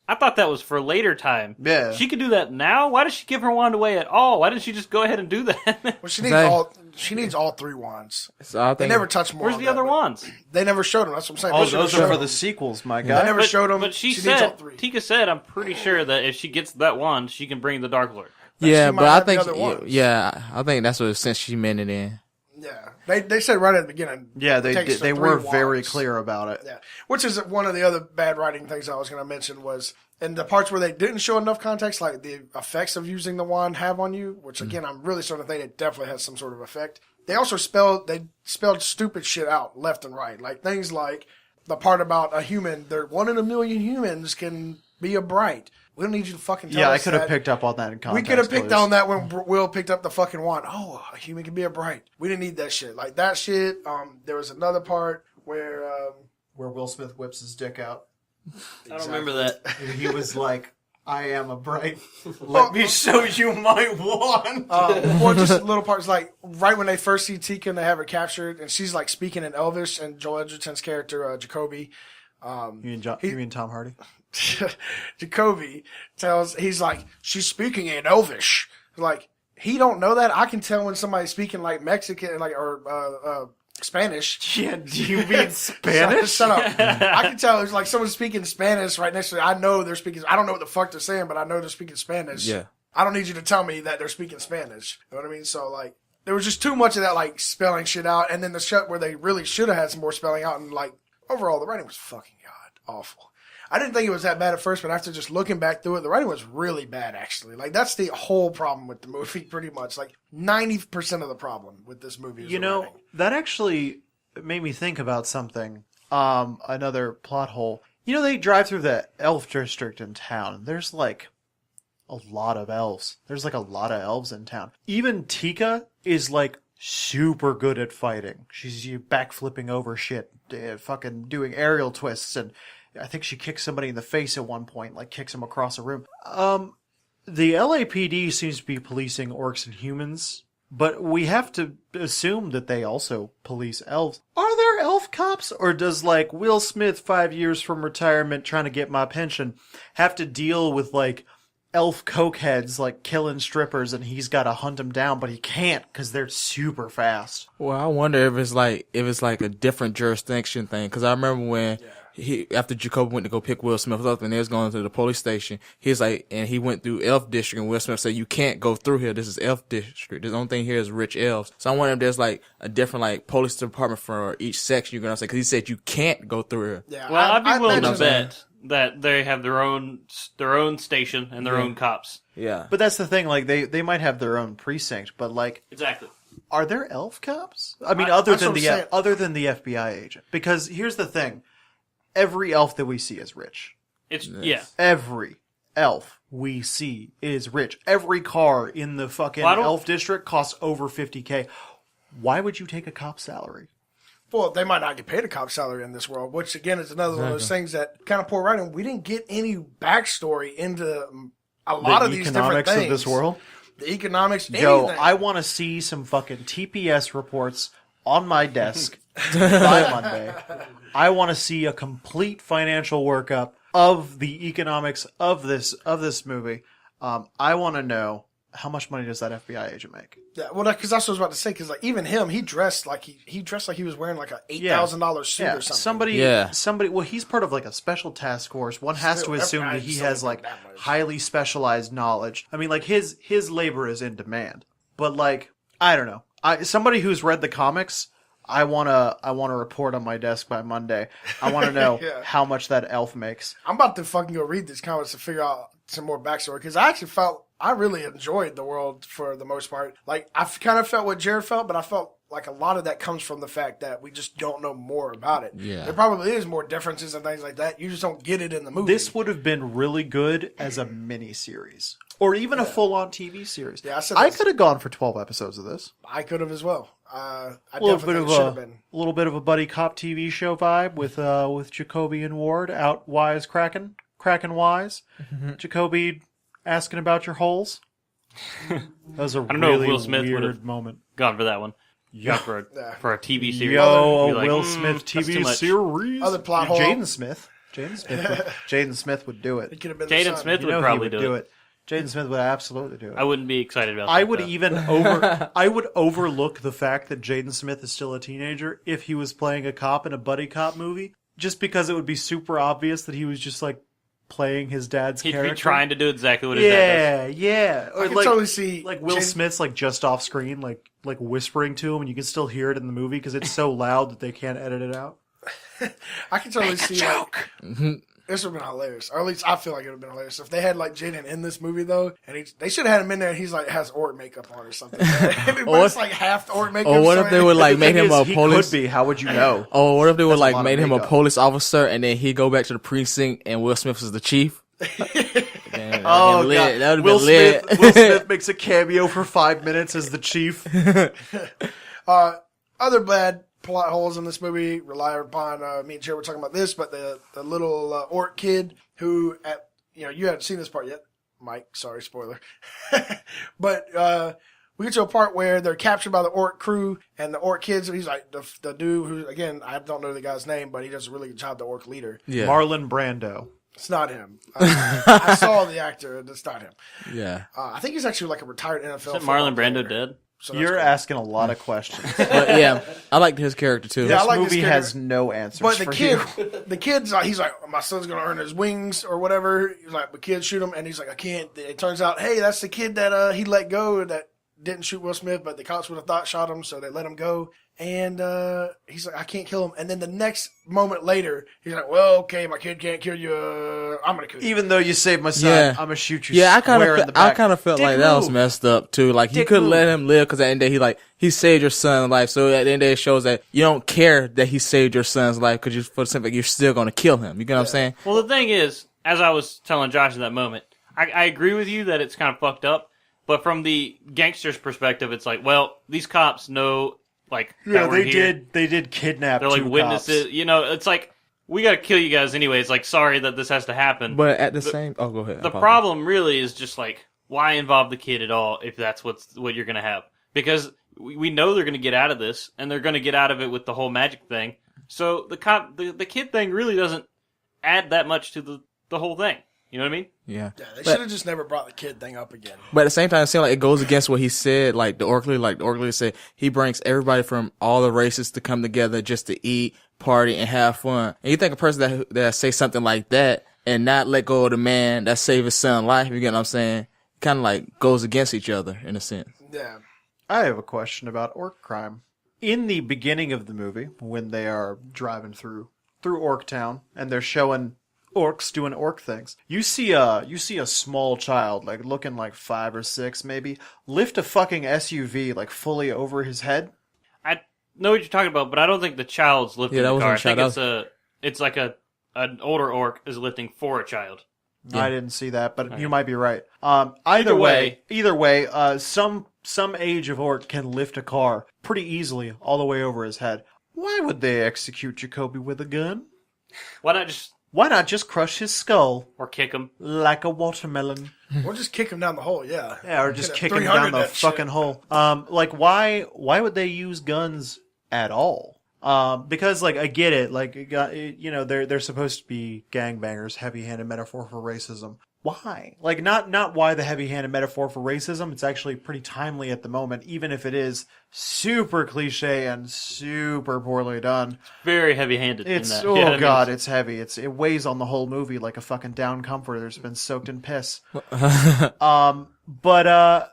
I thought that was for later time. Yeah. She could do that now? Why does she give her wand away at all? Why didn't she just go ahead and do that? Well, she needs all 3 wands. So I think They never touch more. Where's of the that, other but wands? They never showed them. That's what I'm saying. Oh, They should've those are showed for them. the sequels, my They guy. never showed them. But she needs all said, 3. Tika said, I'm pretty sure that if she gets that wand, she can bring the Dark Lord. yeah, she might but I have the think other ones. I think that's what since she meant it in. Yeah, they said right at the beginning. Yeah, it they takes did. They 3 were very wands. clear about it. Yeah, which is one of the other bad writing things I was going to mention was in the parts where they didn't show enough context, like the effects of using the wand have on you. Which again, I'm really starting to think it definitely has some sort of effect. They also spelled stupid shit out left and right, like things like the part about a human. They're 1 in a million humans can be a bright. We don't need you to fucking tell Yeah, I us could have that. picked up on that in context. We could have picked clues. on that when Will picked up the fucking wand. Oh, a human can be a bright. We didn't need that shit. Like that shit. There was another part where Where Will Smith whips his dick out. I don't remember that. And he was like, I am a bright. Let me show you my wand. or just little parts like right when they first see Tika and they have her captured and she's like speaking in Elvish and Joel Edgerton's character Jacoby. You mean Tom Hardy? Jacoby he's like, she's speaking in Elvish. Like, he don't know that. I can tell when somebody's speaking like Mexican, like, or Spanish. Yeah, do you mean Spanish? Shut up. I can tell it's like someone's speaking Spanish right next to me. I know they're speaking, I don't know what the fuck they're saying, but I know they're speaking Spanish. Yeah. I don't need you to tell me that they're speaking Spanish. You know what I mean? So, like, there was just too much of that, like, spelling shit out. And then the shot where they really should have had some more spelling out. And, like, overall, the writing was fucking awful. I didn't think it was that bad at first, but after just looking back through it, the writing was really bad, actually. Like, that's the whole problem with the movie, pretty much. Like, 90% of the problem with this movie is You the know, writing. that actually made me think about something. Another plot hole. You know, they drive through the elf district in town, and there's, like, a lot of elves. There's, like, a lot of elves in town. Even Tika is, like, super good at fighting. She's backflipping over shit, fucking doing aerial twists, and I think she kicks somebody in the face at one point, like kicks him across a room. The LAPD seems to be policing orcs and humans, but we have to assume that they also police elves. Are there elf cops, or does, like, Will Smith, 5 years from retirement, trying to get my pension, have to deal with, like, elf cokeheads, like, killing strippers, and he's got to hunt them down, but he can't because they're super fast? Well, I wonder if it's like a different jurisdiction thing. Because I remember when after Jacob went to go pick Will Smith up and they was going to the police station, he's like, and he went through Elf District, and Will Smith said, "You can't go through here. This is Elf District. The only thing here is rich elves." So I wonder if there's like a different like police department for each section. You're gonna say because he said you can't go through here. Yeah, Well, I'd be willing to imagine- bet that they have their own station and their own cops. Yeah. But that's the thing, like, they might have their own precinct, but, like, Exactly. are there elf cops? I mean, that's what I'm saying. other than the FBI agent. Because here's the thing. Every elf that we see is rich. Every elf we see is rich. Every car in the fucking elf district costs over $50K. Why would you take a cop's salary? Well, they might not get paid a cop salary in this world, which again is another one of those things that kind of poor writing. We didn't get any backstory into a lot of these different economics things. of this world. The economics, Yo, anything. I want to see some fucking TPS reports on my desk by Monday. I want to see a complete financial workup of the economics of this movie. I want to know how much money does that FBI agent make? Yeah, well, because that's what I was about to say. Because like even him, he dressed like he dressed like he was wearing like a $8,000 suit or something. Somebody. Well, he's part of like a special task force. One has to assume that he has like highly specialized knowledge. I mean, like his labor is in demand. But like, I don't know. Somebody who's read the comics, I want a report on my desk by Monday. I want to know how much that elf makes. I'm about to fucking go read these comics to figure out some more backstory because I actually felt I really enjoyed the world for the most part. Like I kind of felt what Jared felt, but I felt like a lot of that comes from the fact that we just don't know more about it. Yeah. There probably is more differences and things like that. You just don't get it in the movie. This would have been really good as a mini series. Or even a full-on TV series. Yeah, I could have gone for 12 episodes of this. I could have as well. I A little definitely bit think of it should have been. a little bit of a buddy cop TV show vibe with Jacoby and Ward out wise cracking wise. Jacoby asking about your holes. That was a I don't know if really Will Smith would weird have moment. gone for that one. Yeah. For a TV series. Yo, Be a like, Will Smith that's too TV much. series. Other plot hole. Jaden Smith. Jaden Smith would do it. It could have been Jaden the son. Smith You would know probably he would do it. Jaden Smith would absolutely do it. I wouldn't be excited about that. I would though. even I would overlook the fact that Jaden Smith is still a teenager if he was playing a cop in a buddy cop movie, just because it would be super obvious that he was just like playing his dad's He'd character. be trying to do exactly what his dad does. Yeah. Or I can like, totally see like Will Jaden- Smith's like just off screen, like whispering to him, and you can still hear it in the movie because it's so loud that they can't edit it out. I can totally see like this would have been hilarious, or at least I feel like it would have been hilarious if they had like Jaden in this movie though, and they should have had him in there, and he's like has orc makeup on or something, but it's like half the orc makeup. Or what if they would like made him a He police? could be. How would you know? Or what if they would That's a like lot of made him a makeup. police officer and then he go back to the precinct and Will Smith was the chief? Man, Oh lit. god, That would Will have been lit. Smith. Will Smith makes a cameo for 5 minutes as the chief. Other bad plot holes in this movie rely upon me and Jared were talking about this, but the little orc kid who you haven't seen this part yet, Mike. Sorry, spoiler. But we get to a part where they're captured by the orc crew and the orc kids. He's like the dude who, again, I don't know the guy's name, but he does a really good job. The orc leader. Yeah. Marlon Brando. It's not him. I saw the actor. And it's not him. Yeah. I think he's actually like a retired NFL. Isn't football Marlon player. Brando dead? So that's You're cool. asking a lot of questions. But yeah, I liked his character too. Yeah, I This like this movie character. has no answers But the for kid, you. the kid's like, he's like, my son's gonna earn his wings or whatever. He's like, but kids shoot him, and he's like, I can't. It turns out, hey, that's the kid that he let go that didn't shoot Will Smith, but the cops would have thought shot him, so they let him go. And he's like, I can't kill him. And then the next moment later, he's like, well, okay, my kid can't kill you. I'm gonna kill you. Even though you saved my son, Yeah. I'm gonna shoot you. Yeah, I square in the back. kind of felt Dick like that was move. messed up too. Like he Dick could move. let him live because at the end of the day, he saved your son's life. So at the end of the day, it shows that you don't care that he saved your son's life because for the simple fact you're still gonna kill him. You get what I'm saying? Well, the thing is, as I was telling Josh in that moment, I agree with you that it's kind of fucked up. But from the gangster's perspective, it's like, well, these cops know, like, Yeah, that we're here. They did kidnap. They're like two witnesses. cops. You know, it's like, we gotta kill you guys anyway. It's like, sorry that this has to happen. But at the same, oh, go ahead. The problem really is just like, why involve the kid at all if that's what you're gonna have? Because we know they're gonna get out of this, and they're gonna get out of it with the whole magic thing. So the kid thing really doesn't add that much to the whole thing. You know what I mean? Yeah. Yeah, they should have just never brought the kid thing up again. But at the same time, it seems like it goes against what he said. Like the orc leader said, he brings everybody from all the races to come together just to eat, party, and have fun. And you think a person that say something like that and not let go of the man that saved his son's life, you get what I'm saying? Kind of like goes against each other in a sense. Yeah. I have a question about orc crime. In the beginning of the movie, when they are driving through Orc Town and they're showing orcs doing orc things, you see a small child, like looking like 5 or 6 maybe, lift a fucking SUV like fully over his head. I know what you're talking about, but I don't think the child's lifting Yeah, that the car. I wasn't think a child. it's like an older orc is lifting for a child. Yeah. I didn't see that, but Okay. you might be right. Either way, some age of orc can lift a car pretty easily all the way over his head. Why would they execute Jacoby with a gun? Why not just crush his skull or kick him? like a watermelon? Or just kick him down the hole, yeah. Yeah, or just Coulda kick him 300 down the that shit. fucking hole. Like why would they use guns at all? Because like I get it, like they're supposed to be gangbangers, heavy-handed metaphor for racism. why? Like, not why the heavy-handed metaphor for racism. It's actually pretty timely at the moment, even if it is super cliche and super poorly done. Very heavy-handed It's in that. oh Yeah, I mean, god, it's heavy. It weighs on the whole movie like a fucking down comforter that's been soaked in piss. But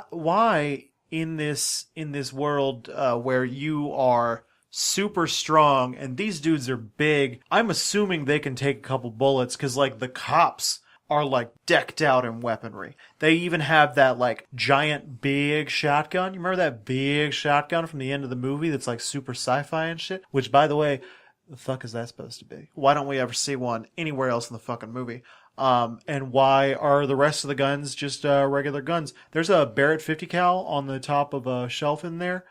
why in this world where you are super strong and these dudes are big, I'm assuming they can take a couple bullets because like the cops are like decked out in weaponry. They even have that like giant big shotgun. You remember that big shotgun from the end of the movie that's like super sci-fi and shit? Which, by the way, the fuck is that supposed to be? Why don't we ever see one anywhere else in the fucking movie? And why are the rest of the guns just regular guns? There's a Barrett 50 cal on the top of a shelf in there.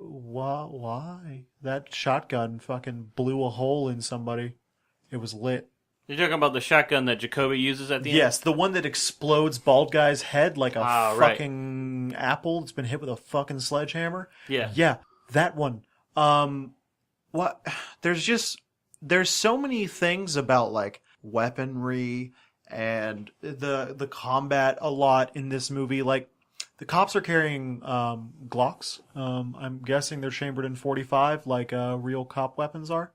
Why? That shotgun fucking blew a hole in somebody. It was lit. You're talking about the shotgun that Jacoby uses at the end? Yes, the one that explodes bald guy's head like a Right. fucking apple that's been hit with a fucking sledgehammer. Yeah. Yeah, that one. What? There's so many things about like weaponry and the combat a lot in this movie. Like the cops are carrying Glocks. I'm guessing they're chambered in .45 like real cop weapons are.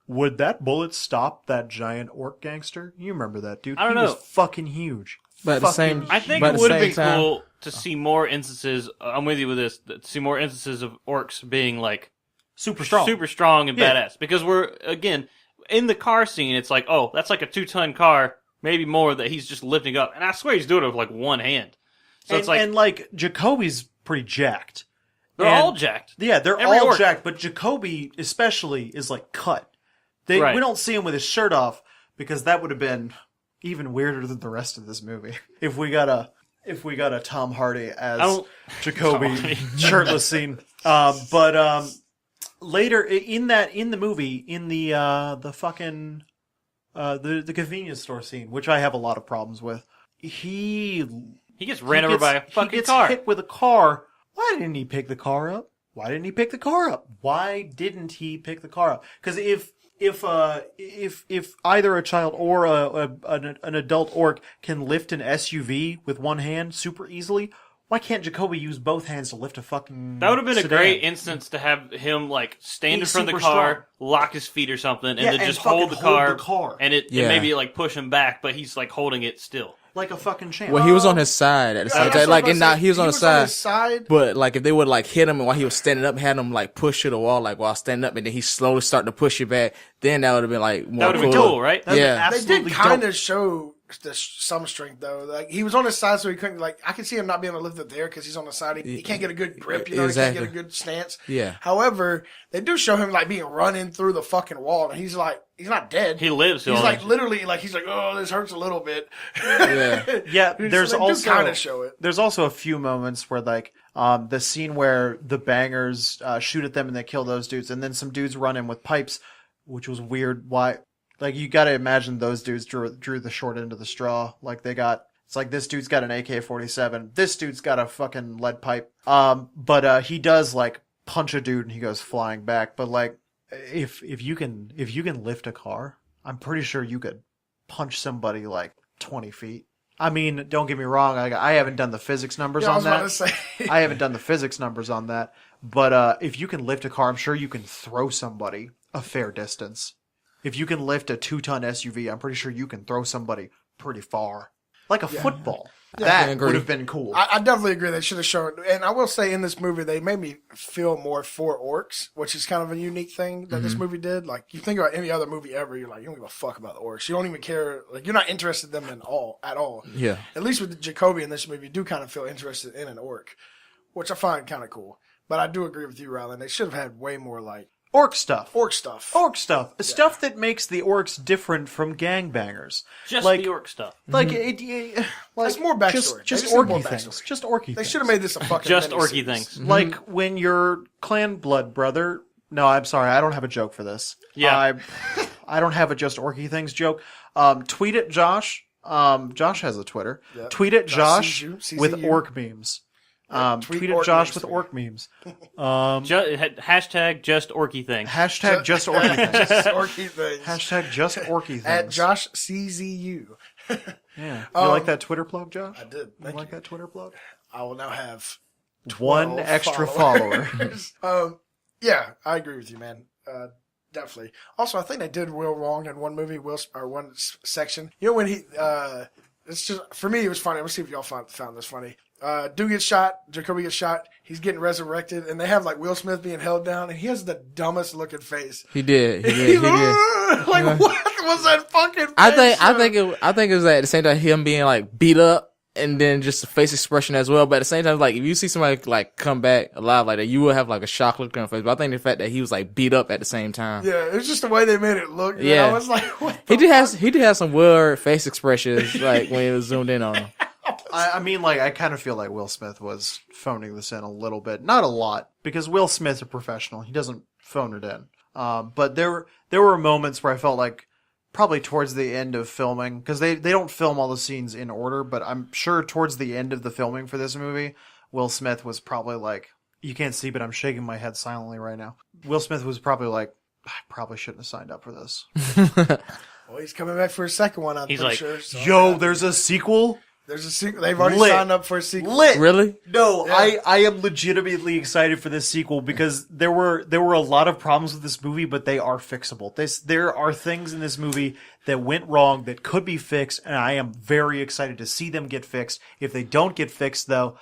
Would that bullet stop that giant orc gangster? You remember that dude? I don't He know. was fucking huge. But at the same, I think but it at the would have same been time- cool to see more instances. I'm with you with this. To see more instances of orcs being like Super strong. and Yeah. badass. Because we're again in the car scene. It's like, oh, that's like a 2-ton car, maybe more that he's just lifting up. And I swear he's doing it with like one hand. So it's like and like Jacoby's pretty jacked. they're And- all jacked. Yeah, they're Every all orc. jacked, but Jacoby especially is like cut. Right. We don't see him with his shirt off because that would have been even weirder than the rest of this movie. If we got a Tom Hardy as don't- Jacoby Tom Hardy. shirtless scene. But later in the movie, in the fucking the convenience store scene, which I have a lot of problems with, He gets ran over by a he fucking gets car. hit with a car. Why didn't he pick the car up? Why didn't he pick the car up? Why didn't he pick the car up? Because if either a child or an adult orc can lift an SUV with one hand super easily, why can't Jacoby use both hands to lift a fucking That would have been a sedan? great instance to have him like stand He's in front of the super car, lock his feet or something, and Yeah, then and just fucking hold the car, and it Yeah. and maybe like push him back, but he's like holding it still. like a fucking champ. Well, he was on his side at the same that's time. what Like, I'm and about now to say. he was on his side. But like, if they would like hit him and while he was standing up, had him like push to the wall, like while standing up, and then he slowly starting to push it back, then that would have been like more That would have been cool. cool, right? That'd be Yeah. They absolutely did kind dope. of show some strength though. Like he was on his side, so he couldn't. Like I could see him not being able to lift it there because he's on the side. He can't get a good grip. You know, Exactly. he can't get a good stance. Yeah. However, they do show him like being running through the fucking wall, and he's not dead. He lives. He's still. like literally like he's like, oh, this hurts a little bit. Yeah. Yeah, there's they also kind of show it. There's also a few moments where like the scene where the bangers shoot at them and they kill those dudes, and then some dudes run in with pipes, which was weird. Why? Like you got to imagine those dudes drew the short end of the straw. Like it's like this dude's got an AK-47, this dude's got a fucking lead pipe. But he does like punch a dude and he goes flying back. But like if you can lift a car, I'm pretty sure you could punch somebody like 20 feet. I mean, don't get me wrong. I haven't done the physics numbers Yeah, I on was about to that. say. I haven't done the physics numbers on that. But if you can lift a car, I'm sure you can throw somebody a fair distance. If you can lift a 2-ton SUV, I'm pretty sure you can throw somebody pretty far. Like a football. I That agree. would have been cool. I definitely agree. They should have shown, and I will say in this movie they made me feel more for orcs, which is kind of a unique thing that this movie did. Like you think about any other movie ever, you're like, you don't give a fuck about the orcs. You don't even care. Like you're not interested in them at all. Yeah. At least with Jacoby in this movie, you do kind of feel interested in an orc, which I find kind of cool. But I do agree with you, Ryland. They should have had way more like Orc stuff. orc stuff. Stuff that makes the orcs different from gangbangers. just like, the orc stuff. Like, Mm-hmm. like That's more backstory. Just They just need more orky things. backstory. Just orky They things. should have made this a fucking Just miniseries. orky things. Like when your clan blood brother. No, I'm sorry. I don't have a joke for this. Yeah. I don't have a just orky things joke. Tweet at Josh. Josh has a Twitter. Yep. Tweet at Josh Josh CZU. with orc memes. tweet Tweet at orc Josh memes with to me. orc memes. Hashtag just orky thing. Hashtag just orky things. Just orky things. Hashtag just orky things. At Josh CZU. Yeah. You like that Twitter plug, Josh? I did. You Thank like you. that Twitter plug? I will now have 1 12 extra follower. followers. Yeah, I agree with you, man. Definitely. Also, I think they did Will wrong in one movie, one section. You know when he, it's just, for me, it was funny. Let's see if y'all found this funny. Dude gets shot, Jacoby gets shot, he's getting resurrected, and they have like Will Smith being held down, and he has the dumbest looking face. He did. Like, what was that fucking face? I think it was at the same time him being like beat up and then just the face expression as well. But at the same time, like if you see somebody like come back alive like that, you will have like a shock look on your face. But I think the fact that he was like beat up at the same time. Yeah, it was just the way they made it look. Yeah. I was like, what He did have some weird face expressions like when it was zoomed in on him. I mean, like, I kind of feel like Will Smith was phoning this in a little bit. Not a lot, because Will Smith's a professional. He doesn't phone it in. But there were moments where I felt like probably towards the end of filming, because they don't film all the scenes in order, but I'm sure towards the end of the filming for this movie, Will Smith was probably like, you can't see, but I'm shaking my head silently right now. Will Smith was probably like, I probably shouldn't have signed up for this. Well, he's coming back for a second one, I'm He's pretty like, sure. So. Yo, there's a sequel? There's a sequel. They've already Lit. signed up for a sequel. Lit! Really? No, Yeah. I am legitimately excited for this sequel because there were a lot of problems with this movie, but they are fixable. There are things in this movie that went wrong that could be fixed, and I am very excited to see them get fixed. If they don't get fixed, though,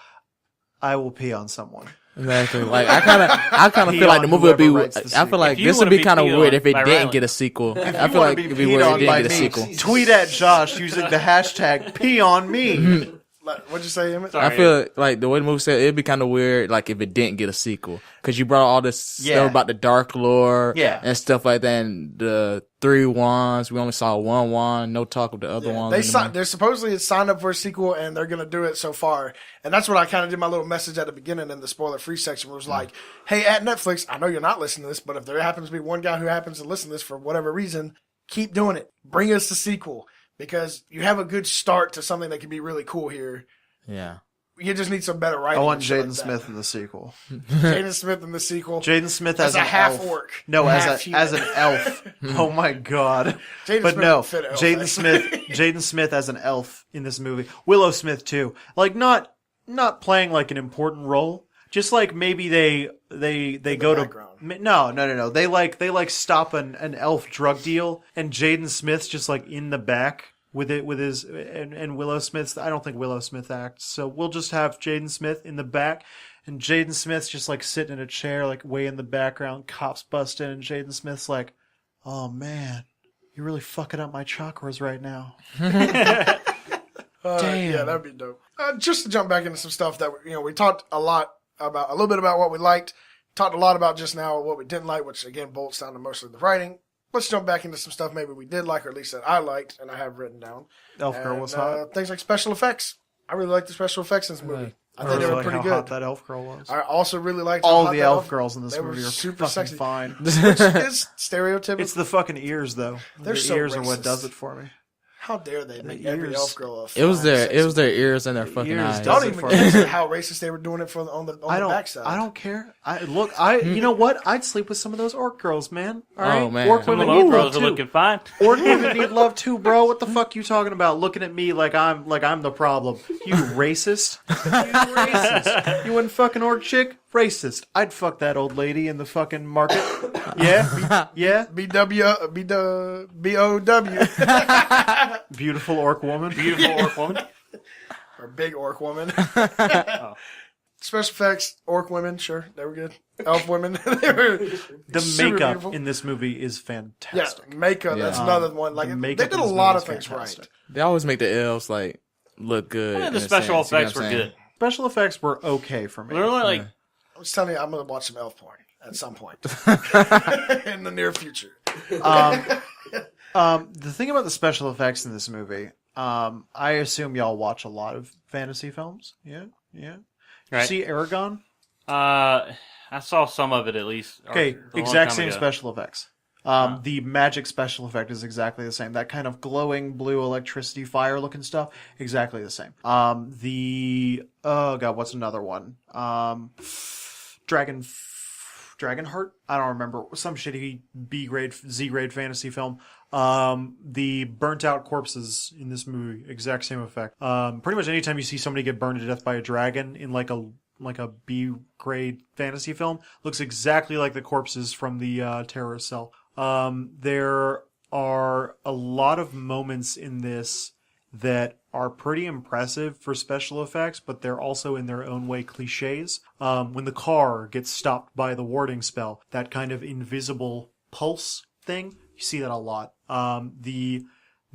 I will pee on someone. Exactly. Like I kind of Pee feel like on the movie would be. whoever writes the I feel like If you this would wanna be be kind of peed weird on if it by didn't Ryland. get a sequel. I You feel wanna like be it'd be peed weird if on it didn't by get a me. sequel. Tweet at Josh using the hashtag pee on me. What'd you say, Emmitt? Sorry. I feel like the way the movie said it'd be kind of weird, like if it didn't get a sequel, because you brought all this Yeah. stuff about the Dark Lord, Yeah. and stuff like that, and the 3 wands. We only saw 1 wand, no talk of the other Yeah, ones. they're supposedly signed up for a sequel, and they're going to do it so far. And that's what I kind of did my little message at the beginning in the spoiler-free section, where it was like, hey, at Netflix, I know you're not listening to this, but if there happens to be one guy who happens to listen to this for whatever reason, keep doing it. Bring us the sequel, because you have a good start to something that can be really cool here. Yeah. You just need some better I writing. want and shit Jaden like Smith in the sequel. that. Jaden Smith in the sequel. Jaden Smith as as a an half elf. orc. No, Half as an elf. Oh my god. Jaden But Smith no, would fit elf, Jaden actually. Jaden Smith as an elf in this movie. Willow Smith too. Like not playing like an important role. Just like maybe they go to background. no. They like stop an elf drug deal, and Jaden Smith's just like in the back with his and Willow Smith's. I don't think Willow Smith acts, so we'll just have Jaden Smith in the back. And Jaden Smith's just like sitting in a chair, like way in the background. Cops bust in, and Jaden Smith's like, "Oh man, you're really fucking up my chakras right now." Damn. Yeah, that'd be dope. Just to jump back into some stuff that we talked a little bit about what we liked, talked a lot about just now what we didn't like, which again bolts down to mostly the writing. Let's jump back into some stuff maybe we did like, or at least that I liked, and I have written down. Elf girl was hot. Things like special effects. I really liked the special effects in this movie. I think they really were like pretty how good. hot that elf girl was. I also really liked All how the hot that elf girls in this they were movie are super fucking sexy. fine. Which is stereotypical. It's the fucking ears, though. They're the so ears are what racist. does it for me. How dare they make The every ears. elf girl a It was fine, their sexy ears and their fucking ears eyes. does Don't it even for get me. into how racist they were doing it on the backside. I don't care. You know what? I'd sleep with some of those orc girls, man. All right? Oh, man. Orc Some of women the need love girls are too. looking fine. Orc women need love too, bro. What the fuck you talking about? Looking at me like I'm the problem. You racist. You racist. You wouldn't fucking orc chick? Racist. I'd fuck that old lady in the fucking market. Yeah? Yeah? B-O-W. Beautiful orc woman. Beautiful orc woman. Or big orc woman. Special effects, orc women, sure, they were good. Elf women, they were The super makeup beautiful. in this movie is Yeah, fantastic. makeup, that's another one. Like, the they makeup did in a this lot movie of is things fantastic. right. They always make the elves like look good. Yeah, in the a special sense, you know effects what were I'm saying? good. Special effects were okay for me. They're only like I'm just telling you, I'm going to watch some elf porn at some point in the near future. The thing about the special effects in this movie, I assume y'all watch a lot of fantasy films. Yeah. right. See Aragon? I saw some of it at least. Okay, a long exact time same ago. special effects. The magic special effect is exactly the same. That kind of glowing blue electricity fire looking stuff, exactly the same. Oh god, what's another one? Dragonheart. I don't remember, some shitty B grade, Z grade fantasy film. The burnt out corpses in this movie, exact same effect. Pretty much anytime you see somebody get burned to death by a dragon in like a B grade fantasy film, looks exactly like the corpses from the terrorist cell. There are a lot of moments in this that are pretty impressive for special effects, but they're also in their own way cliches. When the car gets stopped by the warding spell, that kind of invisible pulse thing, you see that a lot. The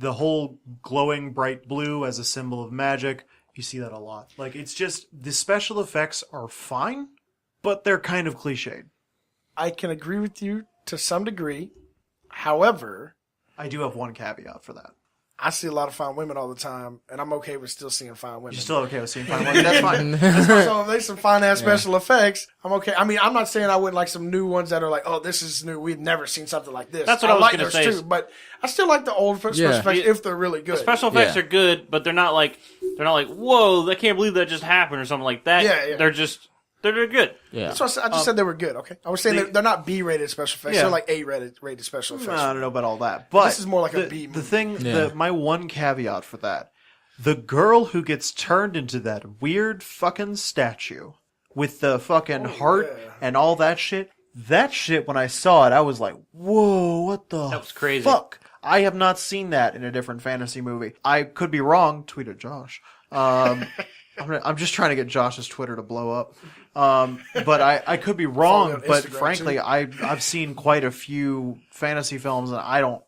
whole glowing bright blue as a symbol of magic, you see that a lot. Like, it's just, the special effects are fine, but they're kind of cliched. I can agree with you to some degree. However, I do have one caveat for that. I see a lot of fine women all the time, and I'm okay with still seeing fine women. You're still okay with seeing fine women? That's fine. So if there's some fine ass special effects, I'm okay. I mean, I'm not saying I wouldn't like some new ones that are like, oh, this is new. We've never seen something like this. That's what I was like gonna those say. too, but I still like the old special effects if they're really good. The special effects Yeah. are good, but they're not like, whoa, I can't believe that just happened or something like that. Yeah. They're good. Yeah. That's what I just said they were good. Okay, I was saying they're not B-rated special effects. Yeah. They're like A-rated special effects. I don't know about all that, but This is more like a B movie. The thing, Yeah. my one caveat for that, the girl who gets turned into that weird fucking statue with the fucking heart and all that shit, when I saw it, I was like, whoa, what the That was crazy. fuck? I have not seen that in a different fantasy movie. I could be wrong. Tweet at Josh. I'm just trying to get Josh's Twitter to blow up. But I could be wrong. on But Instagram, frankly, too. I've seen quite a few fantasy films, and I don't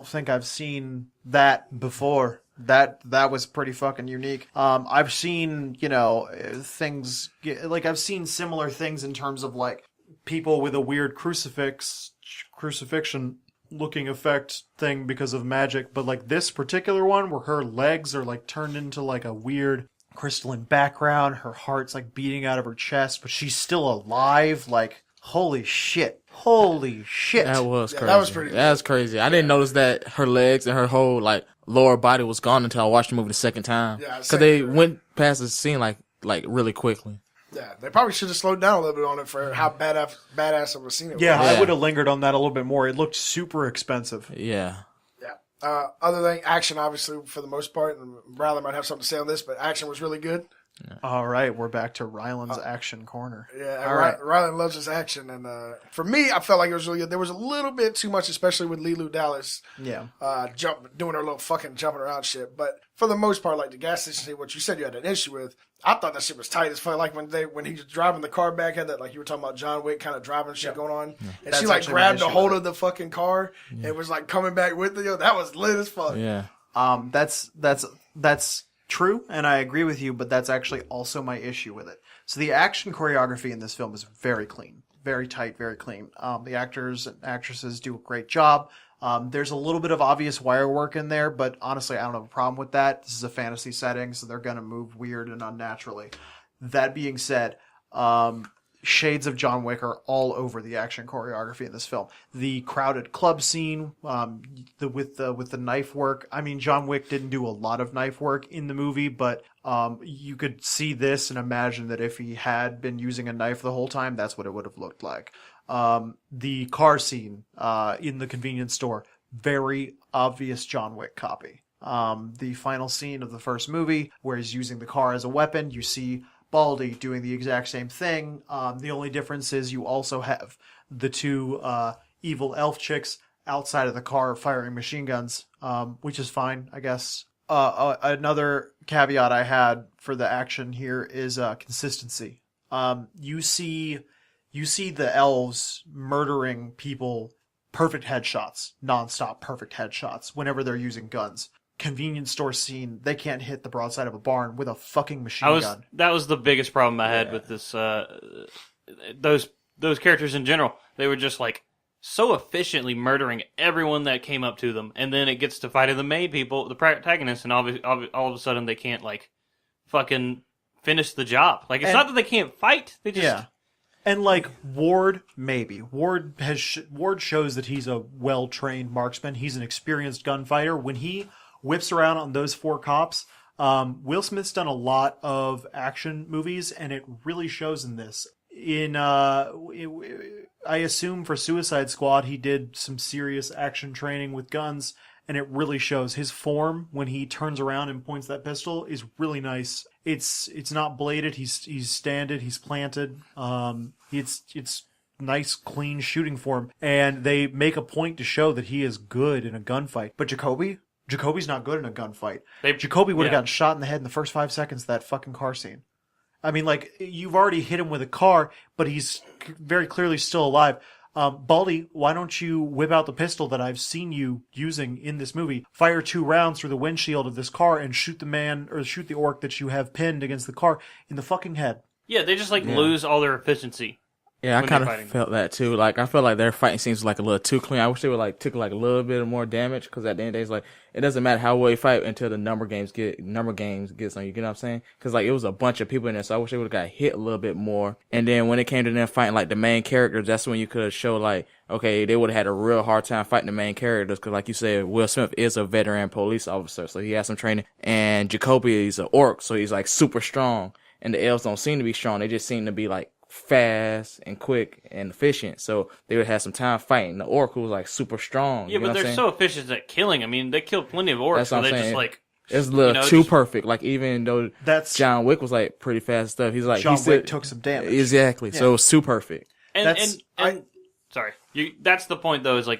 think I've seen that before. That was pretty fucking unique. I've seen, things like I've seen similar things in terms of like people with a weird crucifixion looking effect thing because of magic, but like this particular one where her legs are like turned into like a weird crystalline background, her heart's like beating out of her chest, but she's still alive. Like, holy shit. That was crazy. that was pretty good. That was crazy. I didn't notice that her legs and her whole like lower body was gone until I watched the movie the second time. Yeah, Because they went past the scene like really quickly. Yeah, they probably should have slowed down a little bit on it for how badass of a scene it was. Yeah, I Yeah. would have lingered on that a little bit more. It looked super expensive. Yeah. Yeah. Other than action, obviously, for the most part, and Ryland might have something to say on this, but action was really good. All right, we're back to Ryland's action corner. Yeah, All right. Ryland loves his action, and for me, I felt like it was really good. There was a little bit too much, especially with Leeloo Dallas Yeah. doing her little fucking jumping around shit. But for the most part, like the gas station scene, what you said you had an issue with, I thought that shit was tight as fuck. Like when he was driving the car back, had that like you were talking about John Wick kind of driving shit going on, and That's she like actually my grabbed a issue hold with of the fucking car and was like coming back with it. Yo, that was lit as fuck. Yeah. That's true, and I agree with you, but that's actually also my issue with it. So the action choreography in this film is very clean, very tight, very clean. The actors and actresses do a great job. There's a little bit of obvious wire work in there, but honestly, I don't have a problem with that. This is a fantasy setting, so they're going to move weird and unnaturally. That being said, shades of John Wick are all over the action choreography in this film. The crowded club scene, with the knife work. I mean, John Wick didn't do a lot of knife work in the movie, but you could see this and imagine that if he had been using a knife the whole time, that's what it would have looked like. The car scene in the convenience store, very obvious John Wick copy. The final scene of the first movie, where he's using the car as a weapon, you see Baldy doing the exact same thing. The only difference is you also have the two evil elf chicks outside of the car firing machine guns, which is fine, I guess. Another caveat I had for the action here is consistency. You see the elves murdering people, perfect headshots, nonstop perfect headshots whenever they're using guns. Convenience store scene, they can't hit the broadside of a barn with a fucking machine gun. That was the biggest problem I had with this. Those characters in general, they were just like so efficiently murdering everyone that came up to them, and then it gets to fighting the main people, the protagonists, and all of a sudden they can't like fucking finish the job. Like it's not that they can't fight; they just Yeah. And like Ward, maybe Ward shows that he's a well-trained marksman. He's an experienced gunfighter. When he whips around on those four cops, Will Smith's done a lot of action movies, and it really shows in this. In I assume for Suicide Squad, he did some serious action training with guns, and it really shows. His form when he turns around and points that pistol is really nice. It's not bladed. He's standed. He's planted. It's nice, clean shooting form, and they make a point to show that he is good in a gunfight. But Jacoby's not good in a gunfight. Jacoby would have gotten shot in the head in the first 5 seconds of that fucking car scene. I mean, like, you've already hit him with a car, but he's very clearly still alive. Baldy, why don't you whip out the pistol that I've seen you using in this movie, fire 2 rounds through the windshield of this car, and shoot the man, or shoot the orc that you have pinned against the car in the fucking head. Yeah, they just, lose all their efficiency. Yeah, I kind of felt that too. Like, I felt like their fighting scenes were a little too clean. I wish they would took a little bit more damage, because at the end of the day, it's it doesn't matter how well you fight until the number games gets on you. You know what I'm saying? Because it was a bunch of people in there, so I wish they would have got hit a little bit more. And then when it came to them fighting the main characters, that's when you could have showed okay, they would have had a real hard time fighting the main characters, because like you said, Will Smith is a veteran police officer, so he has some training. And Jacoby is an orc, so he's super strong. And the elves don't seem to be strong; they just seem to be fast and quick and efficient, so they would have some time fighting. The orc was super strong. Yeah, but they're so efficient at killing. I mean, they killed plenty of orcs, so they just it's a little too perfect. Even though John Wick was pretty fast and stuff, he's John Wick took some damage. Exactly, so it was too perfect. Sorry, that's the point though. Is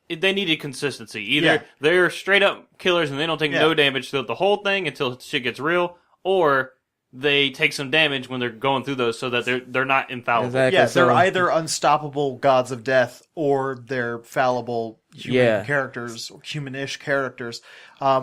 they needed consistency. Either they're straight up killers and they don't take no damage throughout the whole thing until shit gets real, or they take some damage when they're going through those, so that they're not infallible. Exactly. Yeah, they're either unstoppable gods of death or they're fallible human characters, or human-ish characters,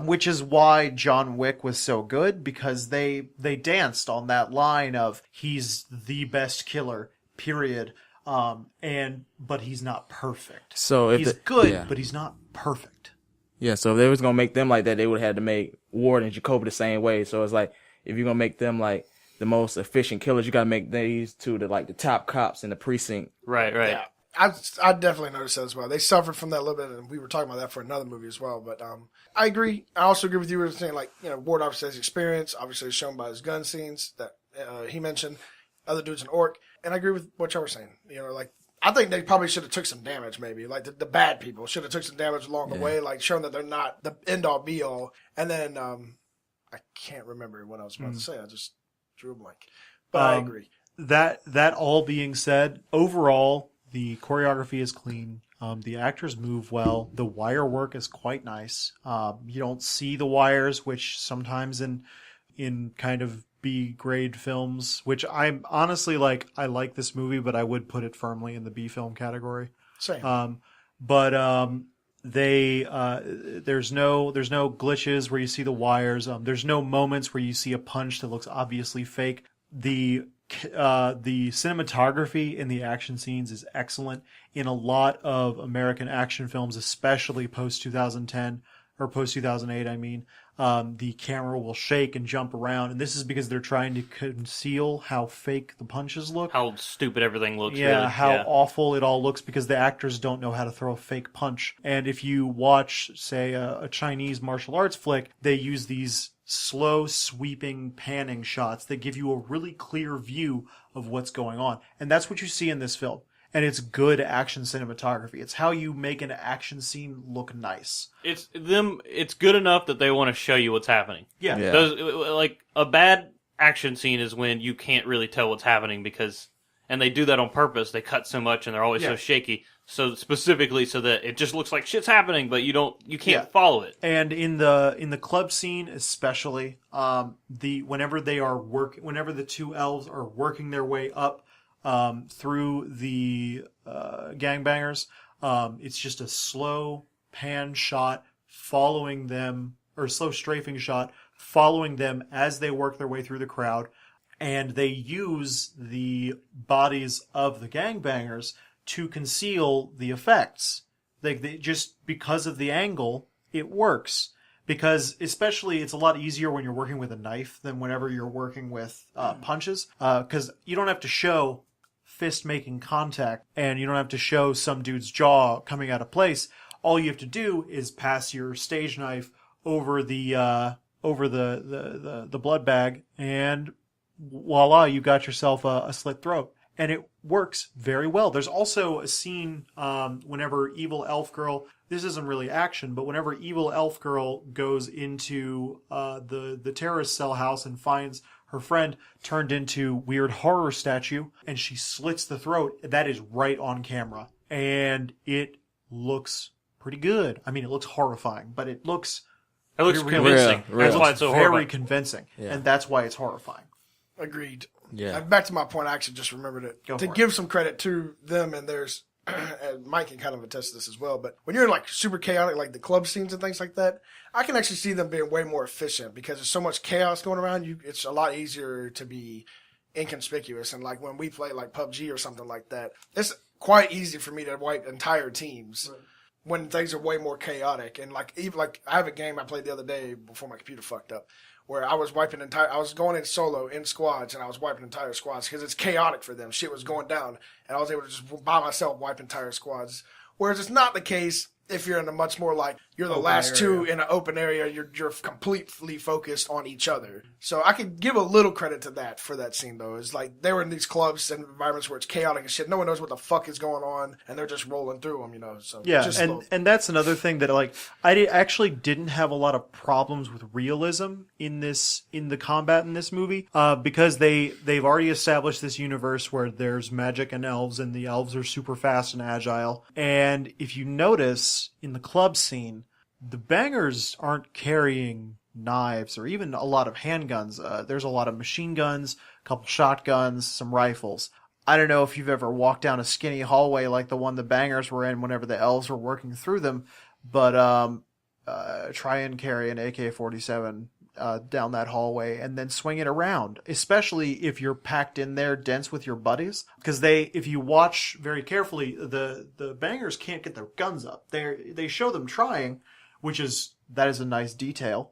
which is why John Wick was so good, because they danced on that line of he's the best killer, period. But he's not perfect. So if he's good, but he's not perfect. Yeah, so if they was gonna make them like that, they would have had to make Ward and Jacoby the same way. So it's if you're gonna make them the most efficient killers, you gotta make these two the top cops in the precinct. Right. Yeah. I definitely noticed that as well. They suffered from that a little bit, and we were talking about that for another movie as well. But I agree. I also agree with you with saying Ward obviously has experience, obviously is shown by his gun scenes that he mentioned. Other dude's an orc, and I agree with what y'all were saying. I think they probably should have took some damage, maybe. The bad people should have took some damage along the way, showing that they're not the end all be all. And then I can't remember what I was about to say. I just drew a blank. But I agree. That all being said, overall, the choreography is clean. The actors move well. The wire work is quite nice. You don't see the wires, which sometimes in kind of B-grade films, which I'm honestly I like this movie, but I would put it firmly in the B film category. Same. There's no glitches where you see the wires. There's no moments where you see a punch that looks obviously fake. The cinematography in the action scenes is excellent. In a lot of American action films, especially post 2010 or post 2008, I mean, the camera will shake and jump around, and this is because they're trying to conceal how fake the punches look. How stupid everything looks. Yeah, really. How awful it all looks, because the actors don't know how to throw a fake punch. And if you watch, say, a Chinese martial arts flick, they use these slow, sweeping, panning shots that give you a really clear view of what's going on. And that's what you see in this film. And it's good action cinematography. It's how you make an action scene look nice. It's good enough that they want to show you what's happening. Yeah. A bad action scene is when you can't really tell what's happening, and they do that on purpose. They cut so much and they're always so shaky. So specifically so that it just looks like shit's happening, but you can't follow it. And in the club scene especially, whenever the two elves are working their way up through the gangbangers, it's just a slow pan shot following them, or slow strafing shot following them as they work their way through the crowd. And they use the bodies of the gangbangers to conceal the effects. They just, because of the angle, it works. Because especially it's a lot easier when you're working with a knife than whenever you're working with punches. Because you don't have to show fist making contact, and you don't have to show some dude's jaw coming out of place. All you have to do is pass your stage knife over the blood bag, and voila, you got yourself a slit throat. and it works very well. There's also a scene whenever evil elf girl, this isn't really action, but whenever evil elf girl goes into the terrorist cell house and finds her friend turned into weird horror statue, and she slits the throat, that is right on camera. And it looks pretty good. I mean, it looks horrifying, but it looks convincing. Real. That's why it's so very horrifying. convincing, Yeah. and that's why it's horrifying. Agreed. Yeah. Back to my point, I actually just remembered it. Go To for it. give some credit to them, and there's, and Mike can kind of attest to this as well, but when you're in like super chaotic, like the club scenes and things like that, I can actually see them being way more efficient because there's so much chaos going around. It's a lot easier to be inconspicuous. And like when we play like PUBG or something like that, it's quite easy for me to wipe entire teams. Right. When things are way more chaotic. And like, even like, I have a game I played the other day before my computer fucked up, where I was I was going in solo in squads, and I was wiping entire squads because it's chaotic for them. Shit was going down, and I was able to just by myself wipe entire squads. Whereas it's not the case if you're in a much more like you're the Open last area. two in an open area, you're completely focused on each other. So I could give a little credit to that for that scene though. It's like they were in these clubs and environments where it's chaotic and shit. No one knows what the fuck is going on, and they're just rolling through them, you know. So Yeah, just and that's another thing that like actually didn't have a lot of problems with realism in the combat in this movie because they've already established this universe where there's magic and elves, and the elves are super fast and agile. And if you notice in the club scene, the bangers aren't carrying knives or even a lot of handguns. There's a lot of machine guns, a couple shotguns, some rifles. I don't know if you've ever walked down a skinny hallway like the one the bangers were in whenever the elves were working through them, but try and carry an AK-47 down that hallway and then swing it around, especially if you're packed in there dense with your buddies. Because if you watch very carefully, the bangers can't get their guns up. They show them trying, that is a nice detail.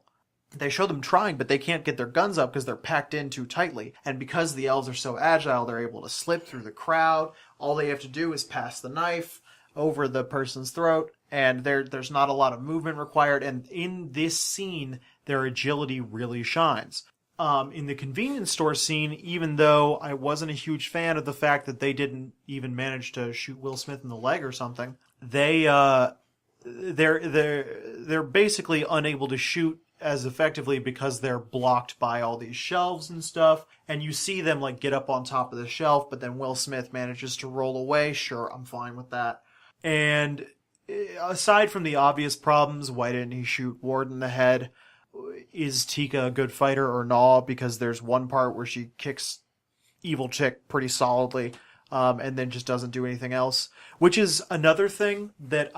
They show them trying, but they can't get their guns up because they're packed in too tightly. And because the elves are so agile, they're able to slip through the crowd. All they have to do is pass the knife over the person's throat, and there's not a lot of movement required. And in this scene, their agility really shines. In the convenience store scene, even though I wasn't a huge fan of the fact that they didn't even manage to shoot Will Smith in the leg or something, they're basically unable to shoot as effectively because they're blocked by all these shelves and stuff. And you see them like get up on top of the shelf, but then Will Smith manages to roll away. Sure, I'm fine with that. And aside from the obvious problems, why didn't he shoot Ward in the head? Is Tika a good fighter or not? Because there's one part where she kicks Evil Chick pretty solidly, and then just doesn't do anything else. Which is another thing that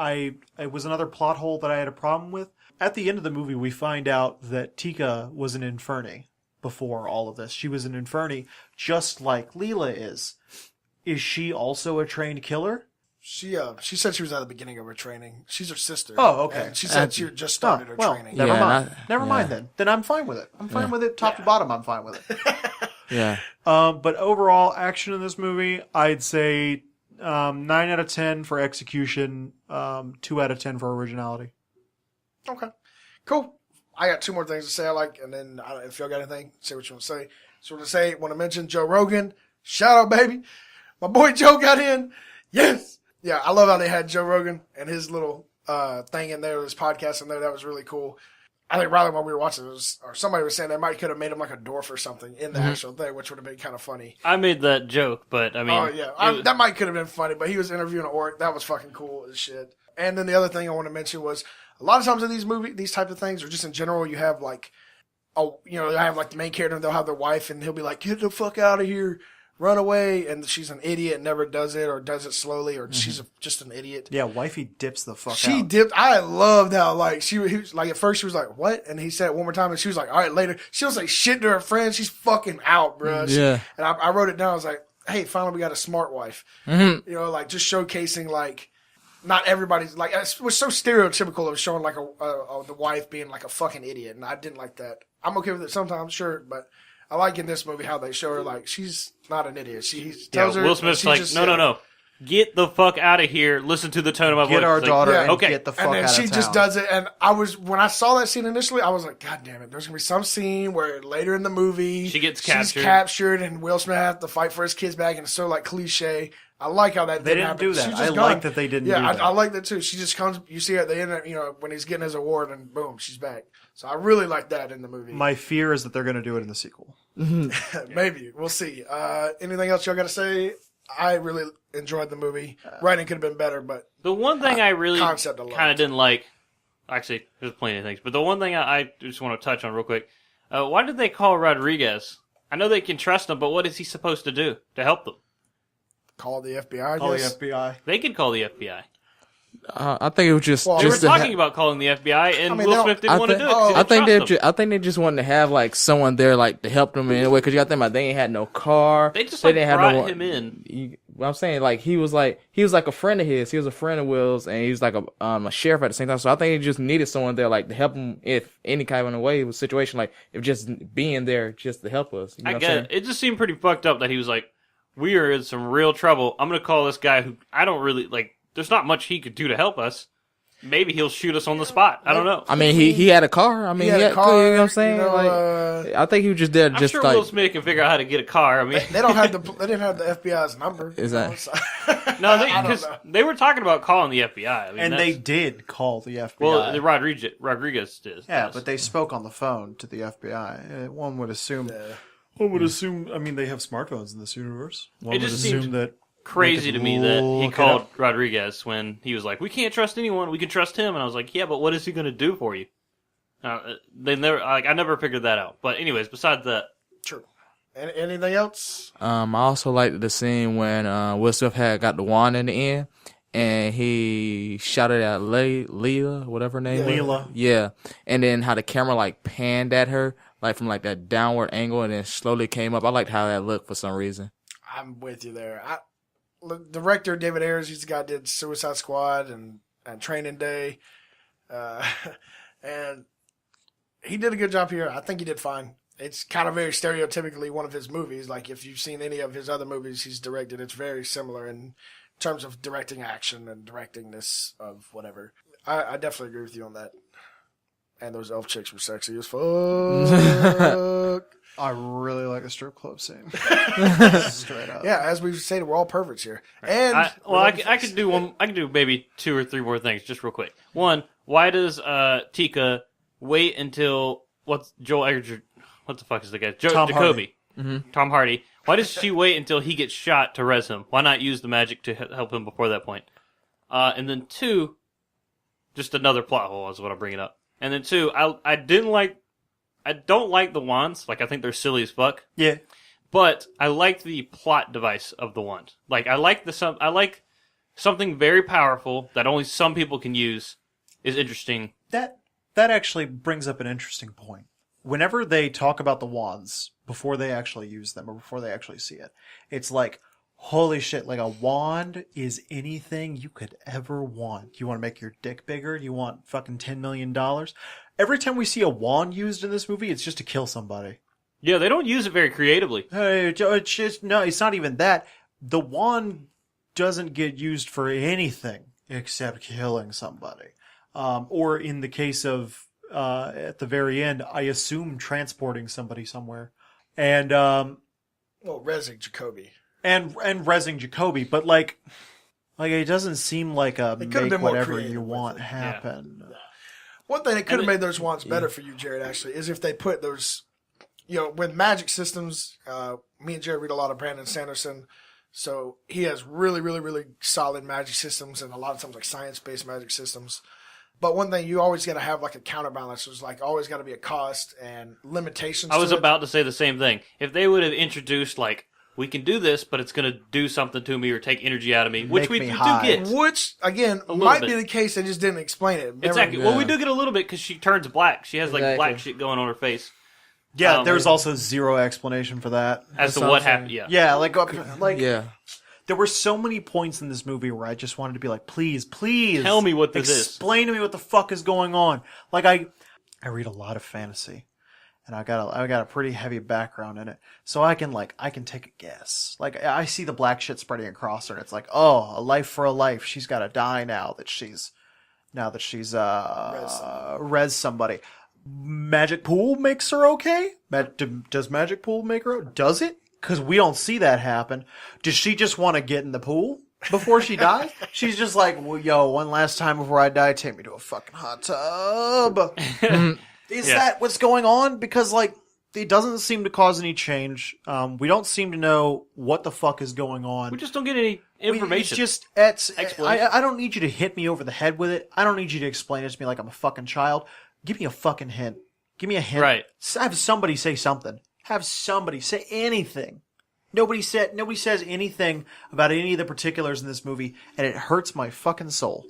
it was another plot hole that I had a problem with. At the end of the movie, we find out that Tika was an Inferni before all of this. She was an Inferni, just like Leela is. Is she also a trained killer? She said she was at the beginning of her training. She's her sister. Oh, okay. And she said she just started her training. Never Yeah, mind. and Never mind then. Then I'm fine with it. I'm fine with it. Top to bottom, I'm fine with it. Yeah. But overall, action in this movie, I'd say 9 out of 10 for execution, 2 out of 10 for originality. Okay, cool. I got 2 more things to say I like, and then if y'all got anything, say what you want to say. So want to mention Joe Rogan. Shout out, baby. My boy Joe got in. Yes. Yeah, I love how they had Joe Rogan and his little thing in there, his podcast in there. That was really cool. I think Ryland, while we were watching, or somebody was saying they might could have made him like a dwarf or something in the actual thing, which would have been kind of funny. I made that joke, but I mean... Oh, yeah. That might could have been funny, but he was interviewing an orc. That was fucking cool as shit. And then the other thing I want to mention was a lot of times in these type of things, or just in general, you have like, I have like the main character, and they'll have their wife, and he'll be like, get the fuck out of here. Run away, and she's an idiot, never does it, or does it slowly, or she's just an idiot. Yeah, wifey dips the fuck out. She dipped. I loved how like he was like at first she was like what, and he said it one more time, and she was like all right later. She was like shit to her friends. She's fucking out, bro. Yeah. And I wrote it down. I was like, hey, finally we got a smart wife. Mm-hmm. Like just showcasing like not everybody's like it was so stereotypical of showing like the wife being like a fucking idiot, and I didn't like that. I'm okay with it sometimes, sure, but. I like in this movie how they show her like she's not an idiot. She tells her Will Smith's like, no. get the fuck out of here. Listen to the tone of my voice. Get our It's like, daughter yeah, and okay. get the fuck And then out she of town. just does it, and when I saw that scene initially, I was like, God damn it! There's gonna be some scene where later in the movie She gets she's captured. captured, and Will Smith has to fight for his kids back, and it's so like cliche. I like how that They didn't happen. do that. She's I just like gone. that they didn't Yeah, do that. I like that too. She just comes. You see her at the end, when he's getting his award, and boom, she's back. So I really like that in the movie. My fear is that they're going to do it in the sequel. Maybe we'll see. Anything else y'all got to say? I really enjoyed the movie. Writing could have been better, but The one thing I really concept I liked. kind of didn't like, actually, there's plenty of things, but the one thing I just want to touch on real quick, why did they call Rodriguez? I know they can trust him, but what is he supposed to do to help them? call the FBI. Call the guess. FBI. They could call the FBI. I think it was just Well, They were just to talking ha- about calling the FBI, and I mean, Will they Smith don't- didn't I want to think- do it. 'cause he I didn't think trust them. I think they just wanted to have like someone there like to help them in a way because you got to think about they ain't had no car. They just didn't have brought him in. What I'm saying, like he was like a friend of his. He was a friend of Will's, and he was like a sheriff at the same time. So I think he just needed someone there, like to help him if any kind of way was situation, like if just being there just to help us. You know I what get I'm it. It just seemed pretty fucked up that he was like, we are in some real trouble. I'm going to call this guy who I don't really, like, there's not much he could do to help us. Maybe he'll shoot us on the spot. I don't know. I mean, he had a car. I mean, He had a you car. know what I'm saying? you know, Like, I think he was just there, I'm just sure like. Will Smith can figure out how to get a car. I mean, They don't have they didn't have the FBI's number. Is that- So- no, I don't because know. they were talking about calling the FBI. I mean, And that's- they did call the FBI. well, the Rodriguez did. Yeah, yes. but they spoke on the phone to the FBI. One would assume. One would assume. I mean, they have smartphones in this universe. One It would just assume seemed that crazy to me that he look it called up. Rodriguez when he was like, "We can't trust anyone. We can trust him." And I was like, "Yeah, but what is he going to do for you?" They never, I never figured that out. But anyways, besides that, True. Anything else? I also liked the scene when Will Smith had got the wand in the end, and he shouted at Leela, whatever her name was. Leela. Yeah, and then how the camera like panned at her, like from like that downward angle, and then slowly came up. I liked how that looked for some reason. I'm with you there. Director David Ayers, he's the guy who did Suicide Squad and Training Day, and he did a good job here. I think he did fine. It's kind of very stereotypically one of his movies. Like if you've seen any of his other movies he's directed, it's very similar in terms of directing action and directing this of whatever. I definitely agree with you on that. And those elf chicks were sexy as fuck. I really like the strip club scene. Straight up. Yeah, as we've said, we're all perverts here. And I could do one. I could do maybe 2 or 3 more things just real quick. One, why does Tika wait until what the fuck is the guy? Tom Jacoby. Mm-hmm. Tom Hardy. Why does she wait until he gets shot to res him? Why not use the magic to help him before that point? And then 2, just another plot hole is what I'm bringing up. And then 2, I don't like the wands. Like I think they're silly as fuck. Yeah. But I like the plot device of the wand. Like I like something very powerful that only some people can use is interesting. That actually brings up an interesting point. Whenever they talk about the wands before they actually use them or before they actually see it, it's like, holy shit, like a wand is anything you could ever want. You want to make your dick bigger? You want fucking $10 million? Every time we see a wand used in this movie, it's just to kill somebody. Yeah, they don't use it very creatively. Hey, it's just, no, it's not even that. The wand doesn't get used for anything except killing somebody. Or in the case of, at the very end, I assume transporting somebody somewhere. And, well, Resig Jacoby. and resing Jacoby, but like it doesn't seem like a They could've make been more whatever creative you with want it. happen. One thing that could have And made those wands better for you, Jared, actually, is if they put those, with magic systems. Me and Jared read a lot of Brandon Sanderson, so he has really, really, really solid magic systems, and a lot of times like science-based magic systems. But one thing, you always got to have like a counterbalance. There's like always got to be a cost and limitations. I was to it. about to say the same thing. If they would have introduced like, we can do this, but it's going to do something to me or take energy out of me, which Make we me do high. get. Which again A little might bit. be the case. They just didn't explain it. Never- Exactly. Yeah. Well, we do get a little bit because she turns black. She has like Exactly. black shit going on her face Yeah, there's also zero explanation for that. as to what what I'm saying. happened. Yeah. Yeah, like Yeah, there were so many points in this movie where I just wanted to be like, please, Tell me what this is. Explain to me what the fuck is going on. Like I read a lot of fantasy, and I got a pretty heavy background in it, so I can take a guess. Like I see the black shit spreading across her, and it's like, oh, a life for a life. She's got to die now that she's res somebody. Magic pool makes her okay. Does magic pool make her? Does it? Because we don't see that happen. Does she just want to get in the pool before she dies? She's just like, well, yo, one last time before I die, take me to a fucking hot tub. Is that what's going on? Because, like, it doesn't seem to cause any change. We don't seem to know what the fuck is going on. We just don't get any information. I don't need you to hit me over the head with it. I don't need you to explain it to me like I'm a fucking child. Give me a fucking hint. Give me a hint. Right. Have somebody say something. Have somebody say anything. Nobody says anything about any of the particulars in this movie, and it hurts my fucking soul.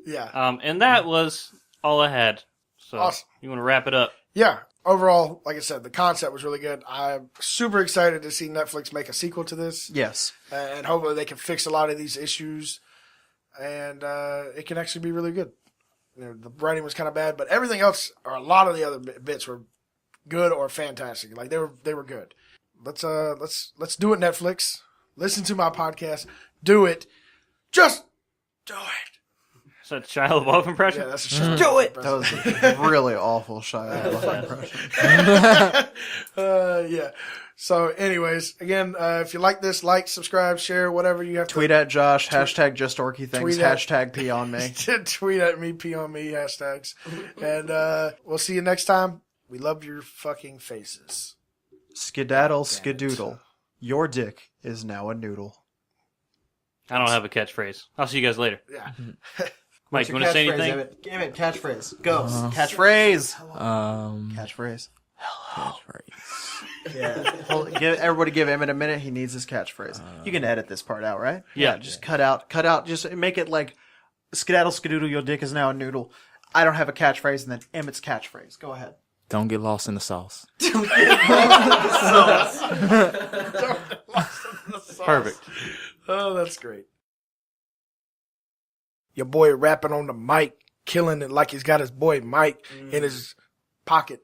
Yeah. And that was all I had. So Awesome. You want to wrap it up? Yeah. Overall, like I said, the concept was really good. I'm super excited to see Netflix make a sequel to this. Yes. And hopefully they can fix a lot of these issues, and it can actually be really good. You know, the writing was kind of bad, but everything else, or a lot of the other bits, were good or fantastic. Like they were good. Let's do it, Netflix. Listen to my podcast. Do it. Just do it. Is that Shia LaBeouf impression? Yeah, that's a shit. Do it! That was a really awful Shia LaBeouf impression. Yeah. So, anyways, again, if you like this, like, subscribe, share, whatever you have Tweet to. at Josh, hashtag just orky things, Tweet at- hashtag pee on me. Tweet at me, pee on me, hashtags. And we'll see you next time. We love your fucking faces. Skedaddle, skedoodle. Your dick is now a noodle. I don't have a catchphrase. I'll see you guys later. Yeah. Mike, you want to say anything? Emmitt, catchphrase. Go. Catchphrase. Catchphrase. Catchphrase. Yeah. Everybody give Emmitt a minute. He needs his catchphrase. You can edit this part out, right? Yeah. Just cut out. Just make it like skedaddle, skedoodle, your dick is now a noodle. I don't have a catchphrase, and then Emmitt's catchphrase. Go ahead. Don't get lost in the sauce. Perfect. Oh, that's great. Your boy rapping on the mic, killing it like he's got his boy Mike in his pocket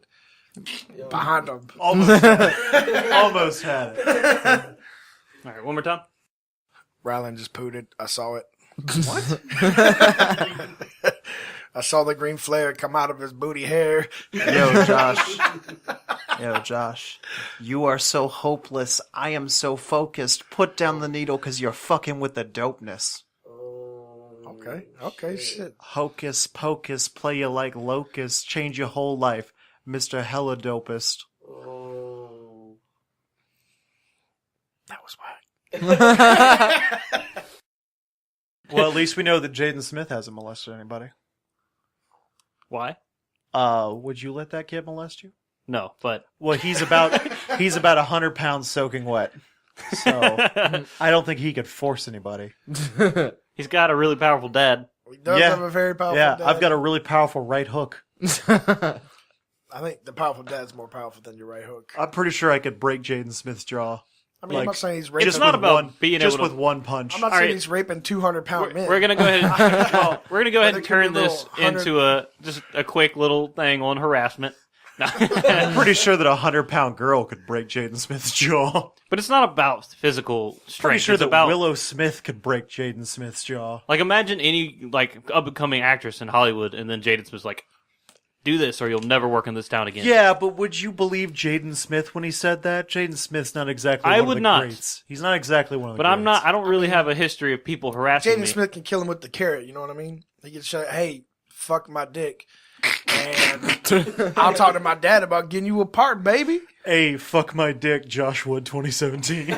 behind him. Almost had it. All right, one more time. Ryland just pooed it. I saw it. What? I saw the green flare come out of his booty hair. Yo, Josh. You are so hopeless. I am so focused. Put down the needle because you're fucking with the dopeness. Okay, shit. Hocus pocus, play you like locust, change your whole life, Mr. Hella Dopest. That was whack. Well, at least we know that Jaden Smith hasn't molested anybody. Why? Would you let that kid molest you? No, but Well, he's about 100 pounds soaking wet. So I don't think he could force anybody. he's got a really powerful dad. He does have a very powerful dad. I've got a really powerful right hook. I think the powerful dad's more powerful than your right hook. I'm pretty sure I could break Jaden Smith's jaw. I mean, I'm not saying he's raping. It's not about being able just to. with one punch. I'm not All saying right. he's raping 200-pound men. We're gonna go ahead. And But turn it could be this little 100 into just a quick little thing on harassment. I'm pretty sure that a 100-pound girl could break Jaden Smith's jaw. But it's not about physical strength. Pretty sure it's that about Willow Smith could break Jaden Smith's jaw. like imagine any like up and coming actress in Hollywood, and then Jaden Smith's like, "Do this, or you'll never work in this town again." Yeah, but would you believe Jaden Smith when he said that? Jaden Smith's not exactly I one would of the not. greats. He's not exactly one of the But greats. I'm not. I don't really have a history of people harassing Jaden me. Smith can kill him with the carrot. You know what I mean? He can say, "Hey, fuck my dick," and I'll talk to my dad about getting you apart, baby. Hey, fuck my dick, Josh Wood 2017.